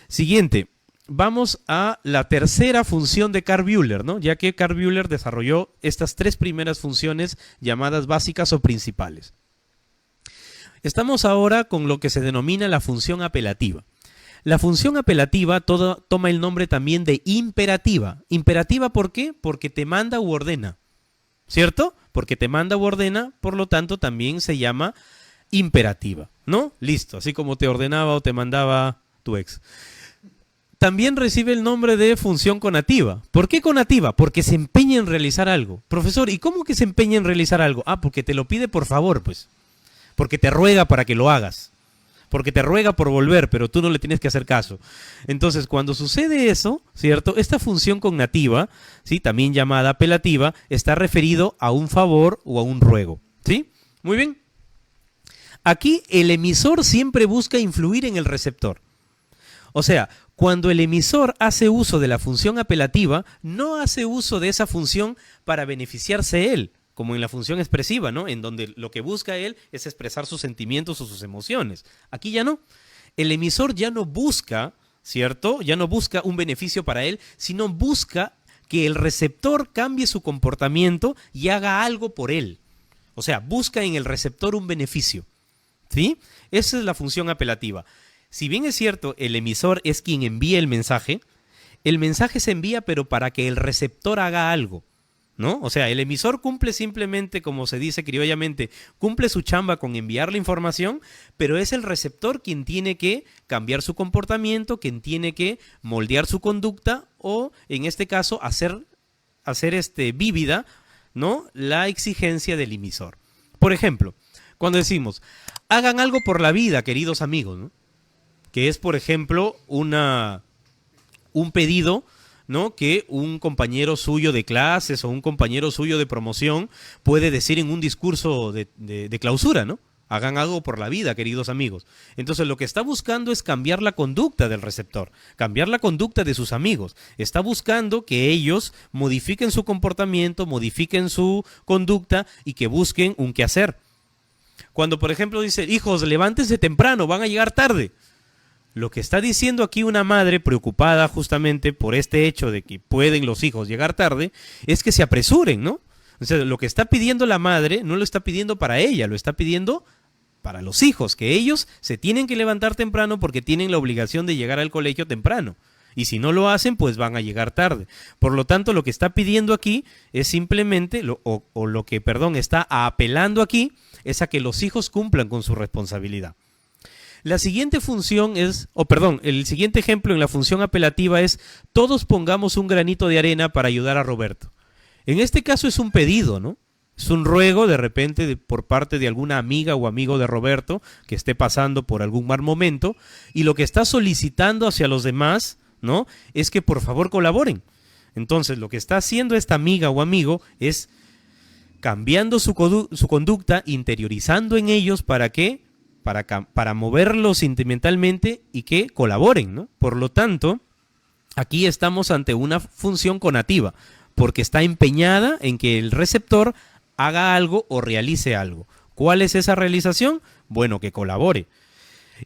Siguiente, vamos a la tercera función de Carl Buehler, ¿no? Ya que Carl Buehler desarrolló estas tres primeras funciones llamadas básicas o principales. Estamos ahora con lo que se denomina la función apelativa. La función apelativa toma el nombre también de imperativa. ¿Imperativa por qué? Porque te manda u ordena, ¿cierto? Porque te manda u ordena, por lo tanto también se llama imperativa, ¿no? Listo, así como te ordenaba o te mandaba tu ex. También recibe el nombre de función conativa. ¿Por qué conativa? Porque se empeña en realizar algo. Profesor, ¿y cómo que se empeña en realizar algo? Ah, porque te lo pide por favor, pues. Porque te ruega para que lo hagas, porque te ruega por volver, pero tú no le tienes que hacer caso. Entonces, cuando sucede eso, ¿cierto? Esta función cognativa, ¿sí?, también llamada apelativa, está referido a un favor o a un ruego, ¿sí? Muy bien. Aquí el emisor siempre busca influir en el receptor. O sea, cuando el emisor hace uso de la función apelativa, no hace uso de esa función para beneficiarse él, como en la función expresiva, ¿no? En donde lo que busca él es expresar sus sentimientos o sus emociones. Aquí ya no. El emisor ya no busca, ¿cierto? Ya no busca un beneficio para él, sino busca que el receptor cambie su comportamiento y haga algo por él. O sea, busca en el receptor un beneficio, ¿sí? Esa es la función apelativa. Si bien es cierto, el emisor es quien envía el mensaje se envía pero para que el receptor haga algo, ¿no? O sea, el emisor cumple simplemente, como se dice criollamente, cumple su chamba con enviar la información, pero es el receptor quien tiene que cambiar su comportamiento, quien tiene que moldear su conducta o, en este caso, hacer vívida, ¿no?, la exigencia del emisor. Por ejemplo, cuando decimos, hagan algo por la vida, queridos amigos, ¿no?, que es, por ejemplo, un pedido, ¿no?, que un compañero suyo de clases o un compañero suyo de promoción puede decir en un discurso de clausura, ¿no? Hagan algo por la vida, queridos amigos. Entonces lo que está buscando es cambiar la conducta del receptor, cambiar la conducta de sus amigos. Está buscando que ellos modifiquen su comportamiento, modifiquen su conducta y que busquen un quehacer. Cuando, por ejemplo, dice, hijos, levántense temprano, van a llegar tarde. Lo que está diciendo aquí una madre preocupada justamente por este hecho de que pueden los hijos llegar tarde es que se apresuren, ¿no? O sea, lo que está pidiendo la madre no lo está pidiendo para ella, lo está pidiendo para los hijos, que ellos se tienen que levantar temprano porque tienen la obligación de llegar al colegio temprano. Y si no lo hacen, pues van a llegar tarde. Por lo tanto, lo que está pidiendo aquí es simplemente, está apelando aquí, es a que los hijos cumplan con su responsabilidad. La siguiente función el siguiente ejemplo en la función apelativa es todos pongamos un granito de arena para ayudar a Roberto. En este caso es un pedido, ¿no? Es un ruego de repente por parte de alguna amiga o amigo de Roberto que esté pasando por algún mal momento y lo que está solicitando hacia los demás, ¿no?, es que por favor colaboren. Entonces lo que está haciendo esta amiga o amigo es cambiando su conducta, interiorizando en ellos para moverlos sentimentalmente y que colaboren, ¿no? Por lo tanto, aquí estamos ante una función conativa, porque está empeñada en que el receptor haga algo o realice algo. ¿Cuál es esa realización? Bueno, que colabore.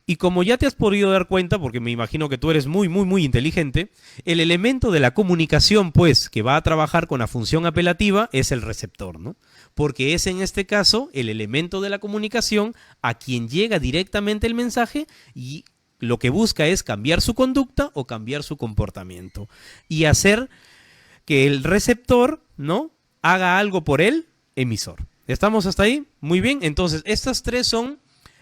Y como ya te has podido dar cuenta, porque me imagino que tú eres muy, muy, muy inteligente, el elemento de la comunicación, pues, que va a trabajar con la función apelativa es el receptor, ¿no? Porque es en este caso el elemento de la comunicación a quien llega directamente el mensaje y lo que busca es cambiar su conducta o cambiar su comportamiento y hacer que el receptor, ¿no?, haga algo por el emisor. ¿Estamos hasta ahí? Muy bien. Entonces, estas tres son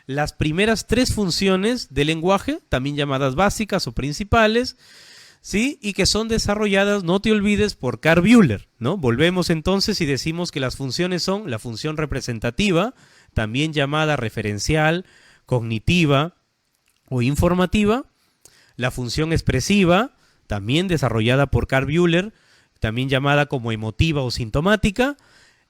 las primeras tres funciones del lenguaje, también llamadas básicas o principales, ¿sí? Y que son desarrolladas, no te olvides, por Carl Buehler, ¿no? Volvemos entonces y decimos que las funciones son la función representativa, también llamada referencial, cognitiva o informativa, la función expresiva, también desarrollada por Carl Buehler, también llamada como emotiva o sintomática,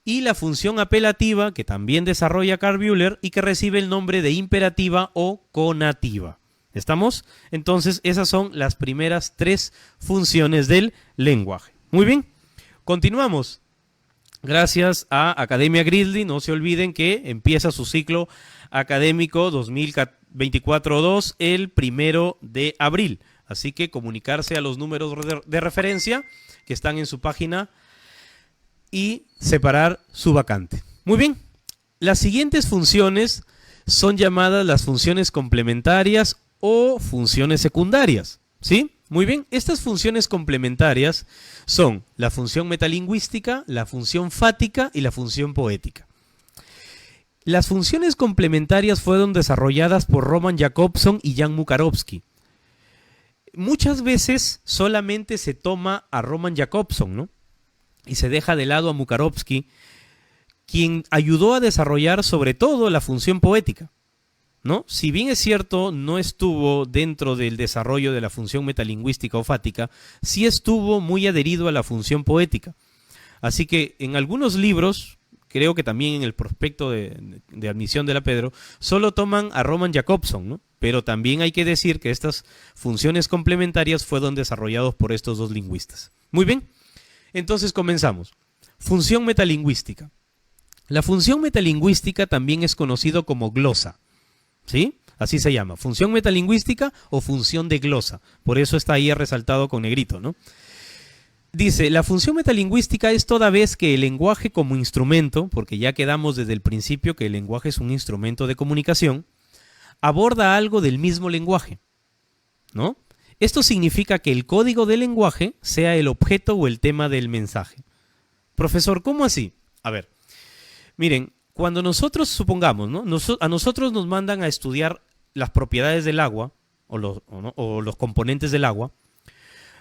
y la función apelativa, que también desarrolla Carl Buehler y que recibe el nombre de imperativa o conativa. ¿Estamos? Entonces, esas son las primeras tres funciones del lenguaje. Muy bien, continuamos. Gracias a Academia Grizzly, no se olviden que empieza su ciclo académico 2024-2 el 1 de abril. Así que comunicarse a los números de referencia que están en su página y separar su vacante. Muy bien, las siguientes funciones son llamadas las funciones complementarias o funciones secundarias, ¿sí? Muy bien, estas funciones complementarias son la función metalingüística, la función fática y la función poética. Las funciones complementarias fueron desarrolladas por Roman Jakobson y Jan Mukarovsky. Muchas veces solamente se toma a Roman Jakobson, ¿no?, y se deja de lado a Mukarovsky, quien ayudó a desarrollar sobre todo la función poética, ¿no? Si bien es cierto, no estuvo dentro del desarrollo de la función metalingüística o fática, sí estuvo muy adherido a la función poética. Así que en algunos libros, creo que también en el prospecto de admisión de la Pedro, solo toman a Roman Jakobson, ¿no? Pero también hay que decir que estas funciones complementarias fueron desarrolladas por estos dos lingüistas. Muy bien, entonces comenzamos. Función metalingüística. La función metalingüística también es conocido como glosa, ¿sí? Así se llama, función metalingüística o función de glosa. Por eso está ahí resaltado con negrito, ¿no? Dice, la función metalingüística es toda vez que el lenguaje como instrumento, porque ya quedamos desde el principio que el lenguaje es un instrumento de comunicación, aborda algo del mismo lenguaje, ¿no? Esto significa que el código del lenguaje sea el objeto o el tema del mensaje. Profesor, ¿cómo así? A ver, miren, cuando nosotros, supongamos, ¿no?, a nosotros nos mandan a estudiar las propiedades del agua o los componentes del agua,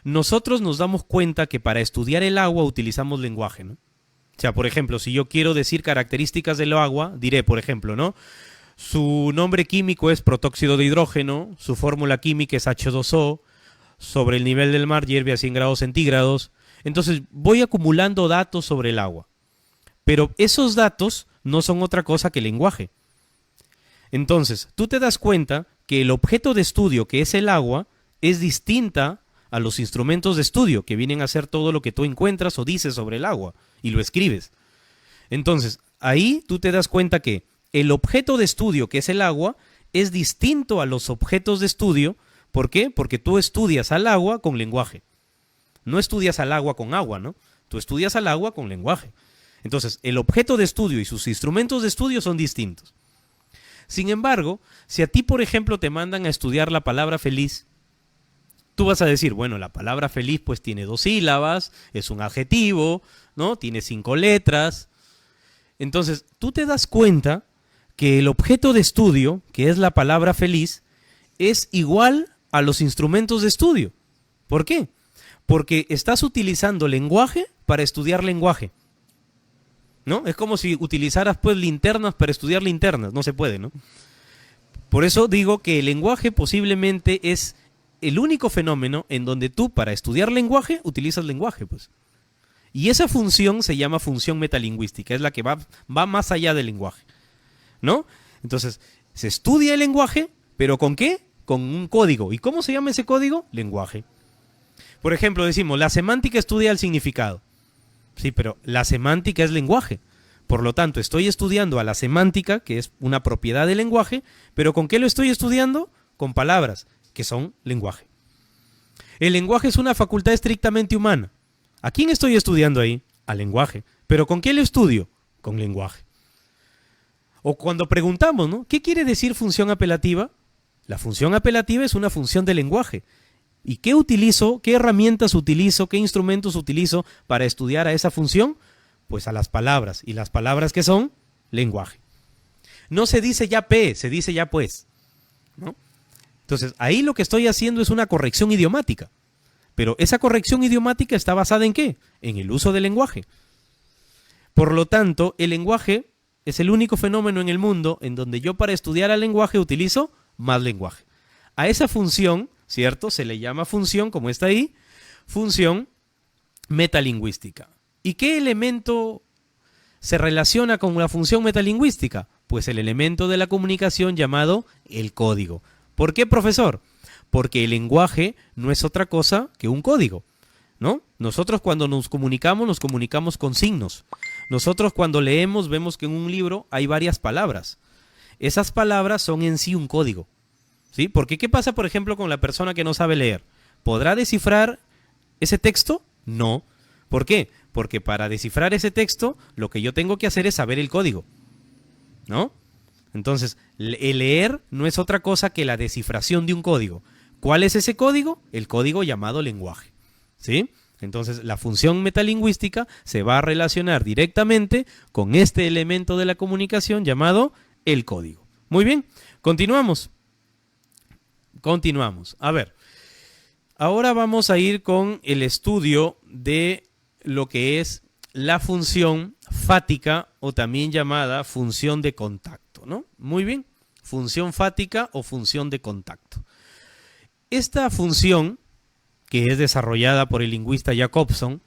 nosotros nos damos cuenta que para estudiar el agua utilizamos lenguaje, ¿no? O sea, por ejemplo, si yo quiero decir características del agua, diré, por ejemplo, ¿no?, su nombre químico es protóxido de hidrógeno, su fórmula química es H2O, sobre el nivel del mar hierve a 100 grados centígrados. Entonces voy acumulando datos sobre el agua. Pero esos datos no son otra cosa que lenguaje. Entonces, tú te das cuenta que el objeto de estudio, que es el agua, es distinta a los instrumentos de estudio, que vienen a ser todo lo que tú encuentras o dices sobre el agua, y lo escribes. Entonces, ahí tú te das cuenta que el objeto de estudio, que es el agua, es distinto a los objetos de estudio. ¿Por qué? Porque tú estudias al agua con lenguaje. No estudias al agua con agua, ¿no? Tú estudias al agua con lenguaje. Entonces, el objeto de estudio y sus instrumentos de estudio son distintos. Sin embargo, si a ti, por ejemplo, te mandan a estudiar la palabra feliz, tú vas a decir, bueno, la palabra feliz pues tiene 2 sílabas, es un adjetivo, ¿no? Tiene 5 letras. Entonces, tú te das cuenta que el objeto de estudio, que es la palabra feliz, es igual a los instrumentos de estudio. ¿Por qué? Porque estás utilizando lenguaje para estudiar lenguaje, ¿no? Es como si utilizaras pues linternas para estudiar linternas, no se puede, ¿no? Por eso digo que el lenguaje posiblemente es el único fenómeno en donde tú para estudiar lenguaje utilizas lenguaje, pues. Y esa función se llama función metalingüística, es la que va más allá del lenguaje, ¿no? Entonces, se estudia el lenguaje, ¿pero con qué? Con un código. ¿Y cómo se llama ese código? Lenguaje. Por ejemplo, decimos, la semántica estudia el significado. Sí, pero la semántica es lenguaje. Por lo tanto, estoy estudiando a la semántica, que es una propiedad del lenguaje, pero ¿con qué lo estoy estudiando? Con palabras, que son lenguaje. El lenguaje es una facultad estrictamente humana. ¿A quién estoy estudiando ahí? Al lenguaje. ¿Pero con qué lo estudio? Con lenguaje. O cuando preguntamos, ¿no? ¿Qué quiere decir función apelativa? La función apelativa es una función de lenguaje. ¿Y qué utilizo? ¿Qué herramientas utilizo? ¿Qué instrumentos utilizo para estudiar a esa función? Pues a las palabras. ¿Y las palabras qué son? Lenguaje. No se dice ya P, se dice ya pues, ¿no? Entonces, ahí lo que estoy haciendo es una corrección idiomática. Pero esa corrección idiomática está basada ¿en qué? En el uso del lenguaje. Por lo tanto, el lenguaje es el único fenómeno en el mundo en donde yo para estudiar al lenguaje utilizo más lenguaje. A esa función, ¿cierto? Se le llama función, como está ahí, función metalingüística. ¿Y qué elemento se relaciona con la función metalingüística? Pues el elemento de la comunicación llamado el código. ¿Por qué, profesor? Porque el lenguaje no es otra cosa que un código, ¿no? Nosotros cuando nos comunicamos con signos. Nosotros cuando leemos vemos que en un libro hay varias palabras. Esas palabras son en sí un código, ¿sí? Porque ¿qué pasa, por ejemplo, con la persona que no sabe leer? ¿Podrá descifrar ese texto? No. ¿Por qué? Porque para descifrar ese texto, lo que yo tengo que hacer es saber el código, ¿no? Entonces, el leer no es otra cosa que la descifración de un código. ¿Cuál es ese código? El código llamado lenguaje, ¿sí? Entonces, la función metalingüística se va a relacionar directamente con este elemento de la comunicación llamado el código. Muy bien, continuamos. Continuamos. A ver, ahora vamos a ir con el estudio de lo que es la función fática o también llamada función de contacto, ¿no? Muy bien, función fática o función de contacto. Esta función, que es desarrollada por el lingüista Jacobson,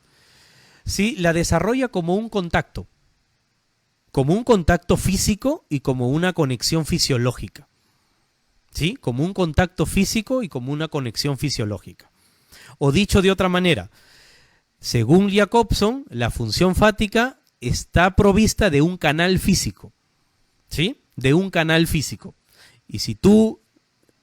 sí, la desarrolla como un contacto físico y como una conexión fisiológica, ¿sí? Como un contacto físico y como una conexión fisiológica. O dicho de otra manera, según Jacobson, la función fática está provista de un canal físico, ¿sí? De un canal físico. Y si tú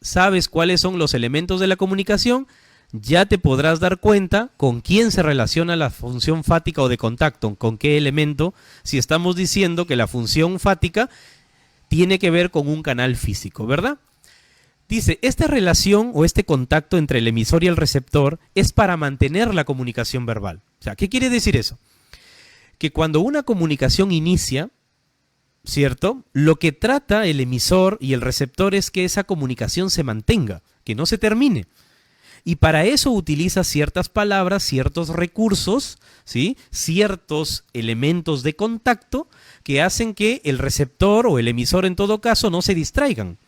sabes cuáles son los elementos de la comunicación, ya te podrás dar cuenta con quién se relaciona la función fática o de contacto, con qué elemento, si estamos diciendo que la función fática tiene que ver con un canal físico, ¿verdad? Dice, esta relación o este contacto entre el emisor y el receptor es para mantener la comunicación verbal. O sea, ¿qué quiere decir eso? Que cuando una comunicación inicia, ¿cierto? Lo que trata el emisor y el receptor es que esa comunicación se mantenga, que no se termine. Y para eso utiliza ciertas palabras, ciertos recursos, ¿sí? Ciertos elementos de contacto que hacen que el receptor o el emisor en todo caso no se distraigan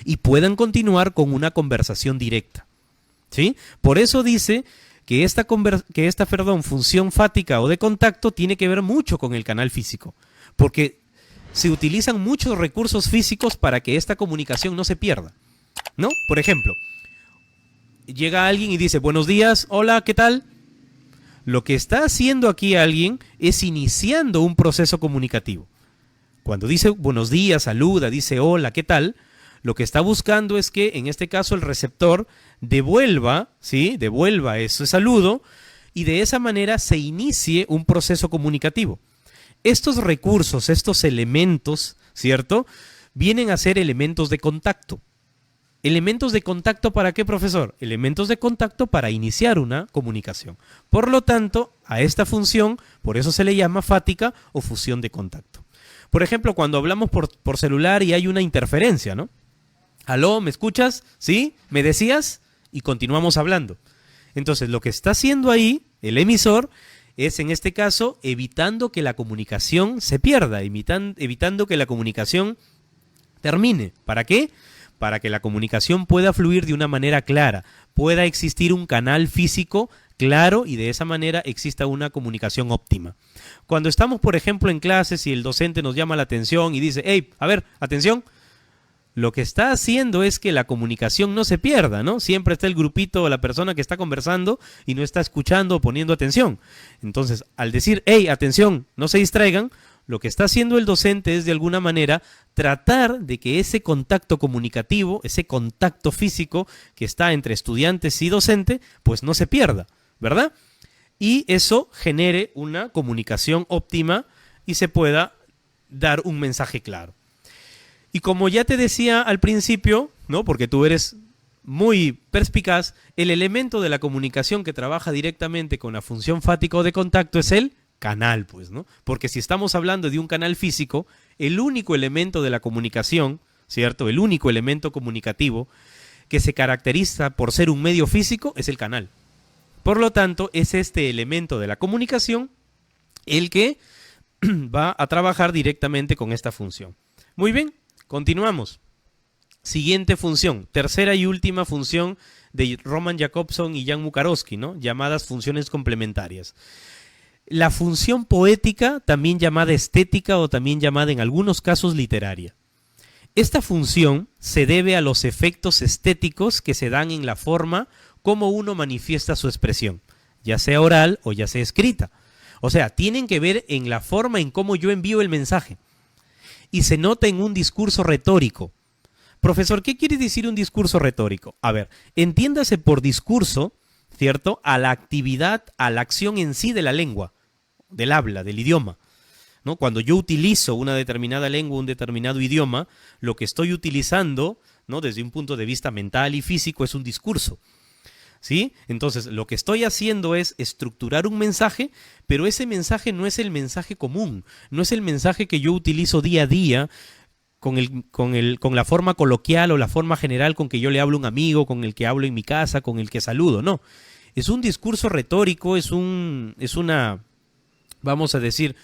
y puedan continuar con una conversación directa, ¿sí? Por eso dice que esta función fática o de contacto tiene que ver mucho con el canal físico, porque se utilizan muchos recursos físicos para que esta comunicación no se pierda, ¿no? Por ejemplo, llega alguien y dice, buenos días, hola, ¿qué tal? Lo que está haciendo aquí alguien es iniciando un proceso comunicativo. Cuando dice buenos días, saluda, dice hola, ¿qué tal? Lo que está buscando es que, en este caso, el receptor devuelva, ¿sí? Devuelva ese saludo y de esa manera se inicie un proceso comunicativo. Estos recursos, estos elementos, ¿cierto? Vienen a ser elementos de contacto. ¿Elementos de contacto para qué, profesor? Elementos de contacto para iniciar una comunicación. Por lo tanto, a esta función, por eso se le llama fática o fusión de contacto. Por ejemplo, cuando hablamos por celular y hay una interferencia, ¿no? ¿Aló? ¿Me escuchas? ¿Sí? ¿Me decías? Y continuamos hablando. Entonces, lo que está haciendo ahí el emisor es, en este caso, evitando que la comunicación se pierda, evitando que la comunicación termine. ¿Para qué? Para que la comunicación pueda fluir de una manera clara, pueda existir un canal físico claro y de esa manera exista una comunicación óptima. Cuando estamos, por ejemplo, en clases y el docente nos llama la atención y dice, hey, a ver, atención, lo que está haciendo es que la comunicación no se pierda, ¿no? Siempre está el grupito o la persona que está conversando y no está escuchando o poniendo atención. Entonces, al decir, hey, atención, no se distraigan, lo que está haciendo el docente es de alguna manera tratar de que ese contacto comunicativo, ese contacto físico que está entre estudiantes y docente, pues no se pierda, ¿verdad? Y eso genere una comunicación óptima y se pueda dar un mensaje claro. Y como ya te decía al principio, ¿no? Porque tú eres muy perspicaz, el elemento de la comunicación que trabaja directamente con la función fática o de contacto es el canal, pues, ¿no? Porque si estamos hablando de un canal físico, el único elemento de la comunicación, ¿cierto? El único elemento comunicativo que se caracteriza por ser un medio físico es el canal. Por lo tanto, es este elemento de la comunicación el que va a trabajar directamente con esta función. Muy bien, continuamos. Siguiente función, tercera y última función de Roman Jakobson y Jan Mukarowski, ¿no? Llamadas funciones complementarias. La función poética, también llamada estética o también llamada en algunos casos literaria. Esta función se debe a los efectos estéticos que se dan en la forma como uno manifiesta su expresión, ya sea oral o ya sea escrita. O sea, tienen que ver en la forma en cómo yo envío el mensaje. Y se nota en un discurso retórico. Profesor, ¿qué quiere decir un discurso retórico? A ver, entiéndase por discurso, ¿cierto?, a la actividad, a la acción en sí de la lengua, del habla, del idioma, ¿no? Cuando yo utilizo una determinada lengua, un determinado idioma, lo que estoy utilizando, ¿no?, desde un punto de vista mental y físico es un discurso, ¿sí? Entonces, lo que estoy haciendo es estructurar un mensaje, pero ese mensaje no es el mensaje común, no es el mensaje que yo utilizo día a día, con la forma coloquial o la forma general con que yo le hablo a un amigo, con el que hablo en mi casa, con el que saludo, no. Es un discurso retórico, es una, vamos a decir,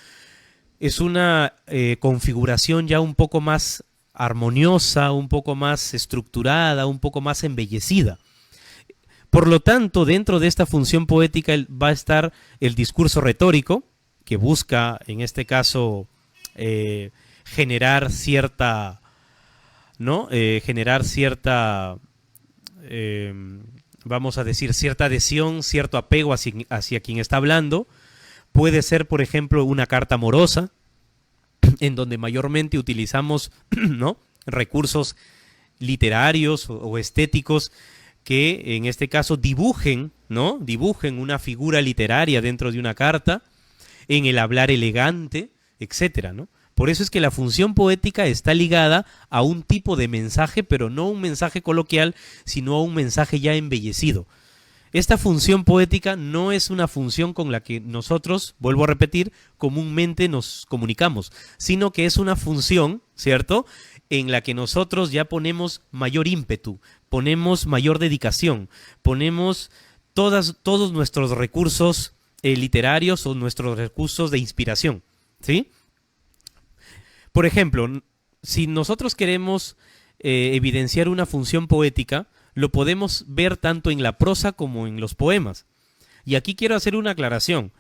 es una configuración ya un poco más armoniosa, un poco más estructurada, un poco más embellecida. Por lo tanto, dentro de esta función poética va a estar el discurso retórico, que busca, en este caso, generar cierta, ¿no? Vamos a decir, cierta adhesión, cierto apego hacia quien está hablando. Puede ser, por ejemplo, una carta amorosa, en donde mayormente utilizamos, ¿no?, recursos literarios o estéticos que, en este caso, dibujen, ¿no?, dibujen una figura literaria dentro de una carta, en el hablar elegante, etcétera, ¿no? Por eso es que la función poética está ligada a un tipo de mensaje, pero no un mensaje coloquial, sino a un mensaje ya embellecido. Esta función poética no es una función con la que nosotros, vuelvo a repetir, comúnmente nos comunicamos, sino que es una función, ¿cierto?, en la que nosotros ya ponemos mayor ímpetu, ponemos mayor dedicación, ponemos todos nuestros recursos literarios o nuestros recursos de inspiración, ¿sí? Por ejemplo, si nosotros queremos evidenciar una función poética, lo podemos ver tanto en la prosa como en los poemas. Y aquí quiero hacer una aclaración.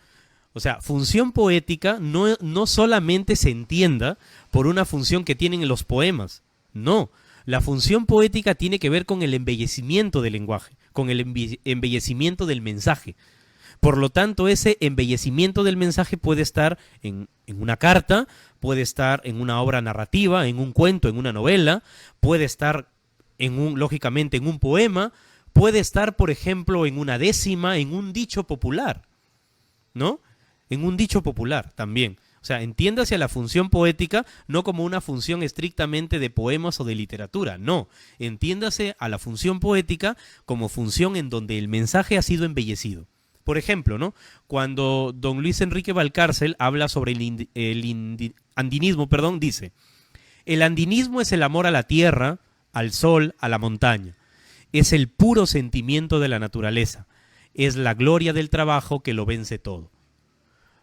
O sea, función poética no solamente se entienda por una función que tienen los poemas. No, la función poética tiene que ver con el embellecimiento del lenguaje, con el embellecimiento del mensaje. Por lo tanto, ese embellecimiento del mensaje puede estar en una carta, puede estar en una obra narrativa, en un cuento, en una novela, puede estar, lógicamente, en un poema, puede estar, por ejemplo, en una décima, en un dicho popular, ¿no? En un dicho popular también. O sea, entiéndase a la función poética no como una función estrictamente de poemas o de literatura, no. Entiéndase a la función poética como función en donde el mensaje ha sido embellecido. Por ejemplo, ¿no?, cuando don Luis Enrique Valcárcel habla sobre el andinismo, dice: el andinismo es el amor a la tierra, al sol, a la montaña. Es el puro sentimiento de la naturaleza. Es la gloria del trabajo que lo vence todo.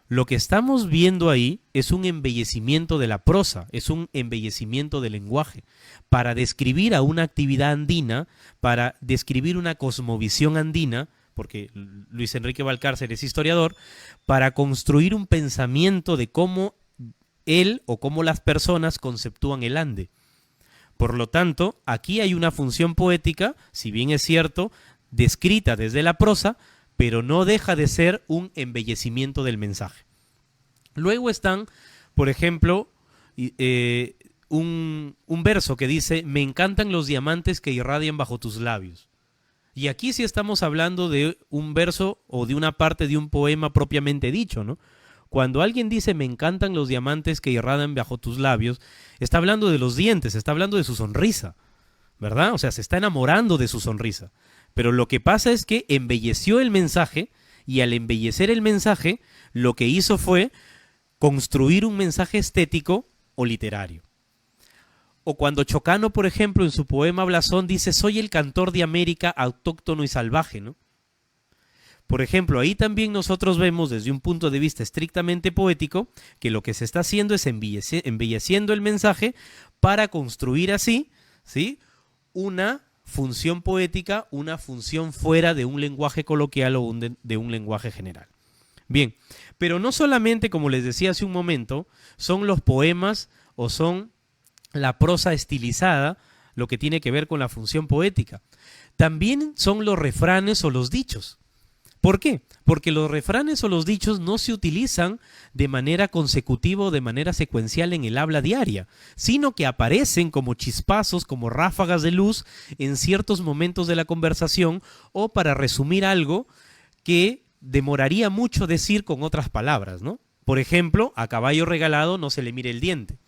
Lo que estamos viendo ahí es un embellecimiento de la prosa, es un embellecimiento del lenguaje, para describir a una actividad andina, para describir una cosmovisión andina, porque Luis Enrique Valcárcel es historiador, para construir un pensamiento de cómo él o cómo las personas conceptúan el Ande. Por lo tanto, aquí hay una función poética, si bien es cierto, descrita desde la prosa, pero no deja de ser un embellecimiento del mensaje. Luego están, por ejemplo, un verso que dice: me encantan los diamantes que irradian bajo tus labios. Y aquí sí estamos hablando de un verso o de una parte de un poema propiamente dicho, ¿no? Cuando alguien dice me encantan los diamantes que irradian bajo tus labios, está hablando de los dientes, está hablando de su sonrisa, ¿verdad? O sea, se está enamorando de su sonrisa. Pero lo que pasa es que embelleció el mensaje, y al embellecer el mensaje, lo que hizo fue construir un mensaje estético o literario. O cuando Chocano, por ejemplo, en su poema Blasón dice: soy el cantor de América autóctono y salvaje, ¿no? Por ejemplo, ahí también nosotros vemos desde un punto de vista estrictamente poético que lo que se está haciendo es embelleciendo el mensaje para construir así, ¿sí?, una función poética, una función fuera de un lenguaje coloquial o de un lenguaje general. Bien, pero no solamente, como les decía hace un momento, son los poemas o son la prosa estilizada lo que tiene que ver con la función poética. También son los refranes o los dichos. ¿Por qué? Porque los refranes o los dichos no se utilizan de manera consecutiva o de manera secuencial en el habla diaria, sino que aparecen como chispazos, como ráfagas de luz en ciertos momentos de la conversación, o para resumir algo que demoraría mucho decir con otras palabras, ¿no? Por ejemplo, a caballo regalado no se le mire el diente.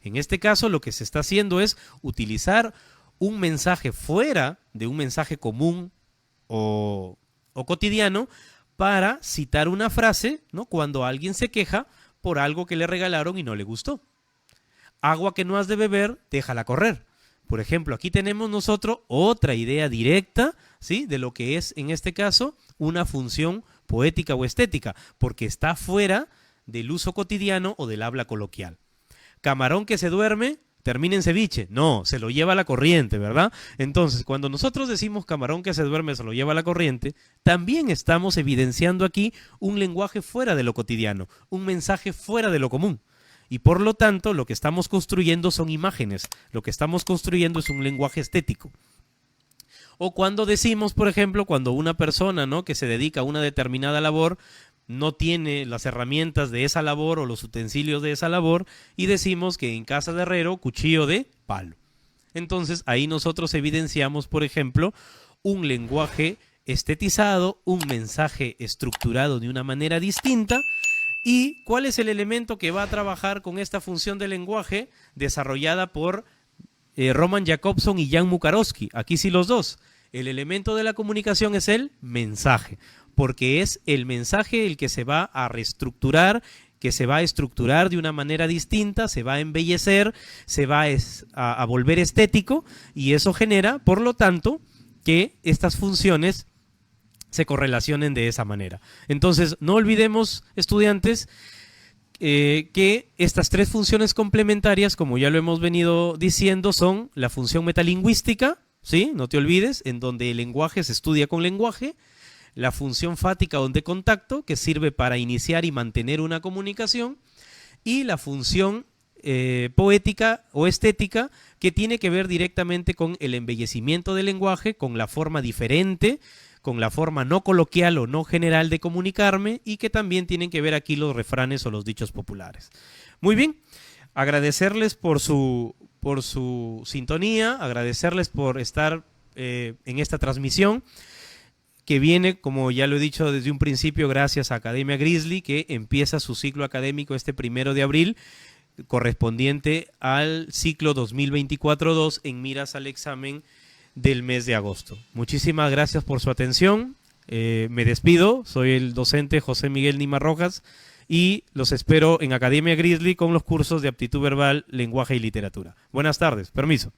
En este caso, lo que se está haciendo es utilizar un mensaje fuera de un mensaje común o cotidiano para citar una frase, ¿no?, cuando alguien se queja por algo que le regalaron y no le gustó. Agua que no has de beber, déjala correr. Por ejemplo, aquí tenemos nosotros otra idea directa, ¿sí?, de lo que es, en este caso, una función poética o estética, porque está fuera del uso cotidiano o del habla coloquial. Camarón que se duerme, termina en ceviche. No, se lo lleva la corriente, ¿verdad? Entonces, cuando nosotros decimos camarón que se duerme, se lo lleva la corriente, también estamos evidenciando aquí un lenguaje fuera de lo cotidiano, un mensaje fuera de lo común. Y por lo tanto, lo que estamos construyendo son imágenes, lo que estamos construyendo es un lenguaje estético. O cuando decimos, por ejemplo, cuando una persona, ¿no?, que se dedica a una determinada labor no tiene las herramientas de esa labor o los utensilios de esa labor, y decimos que en casa de herrero, cuchillo de palo. Entonces ahí nosotros evidenciamos, por ejemplo, un lenguaje estetizado, un mensaje estructurado de una manera distinta. ¿Y cuál es el elemento que va a trabajar con esta función de lenguaje desarrollada por Roman Jakobson y Jan Mukarowski? Aquí sí los dos. El elemento de la comunicación es el mensaje, porque es el mensaje el que se va a reestructurar, que se va a estructurar de una manera distinta, se va a embellecer, se va a volver estético, y eso genera, por lo tanto, que estas funciones se correlacionen de esa manera. Entonces, no olvidemos, estudiantes, que estas tres funciones complementarias, como ya lo hemos venido diciendo, son la función metalingüística, ¿sí?, no te olvides, en donde el lenguaje se estudia con lenguaje; la función fática o de contacto, que sirve para iniciar y mantener una comunicación; y la función poética o estética, que tiene que ver directamente con el embellecimiento del lenguaje, con la forma diferente, con la forma no coloquial o no general de comunicarme, y que también tienen que ver aquí los refranes o los dichos populares. Muy bien, agradecerles por su sintonía, agradecerles por estar en esta transmisión, que viene, como ya lo he dicho desde un principio, gracias a Academia Grizzly, que empieza su ciclo académico este 1 de abril, correspondiente al ciclo 2024-2, en miras al examen del mes de agosto. Muchísimas gracias por su atención. Me despido, soy el docente José Miguel Nima Rojas, y los espero en Academia Grizzly con los cursos de aptitud verbal, lenguaje y literatura. Buenas tardes, permiso.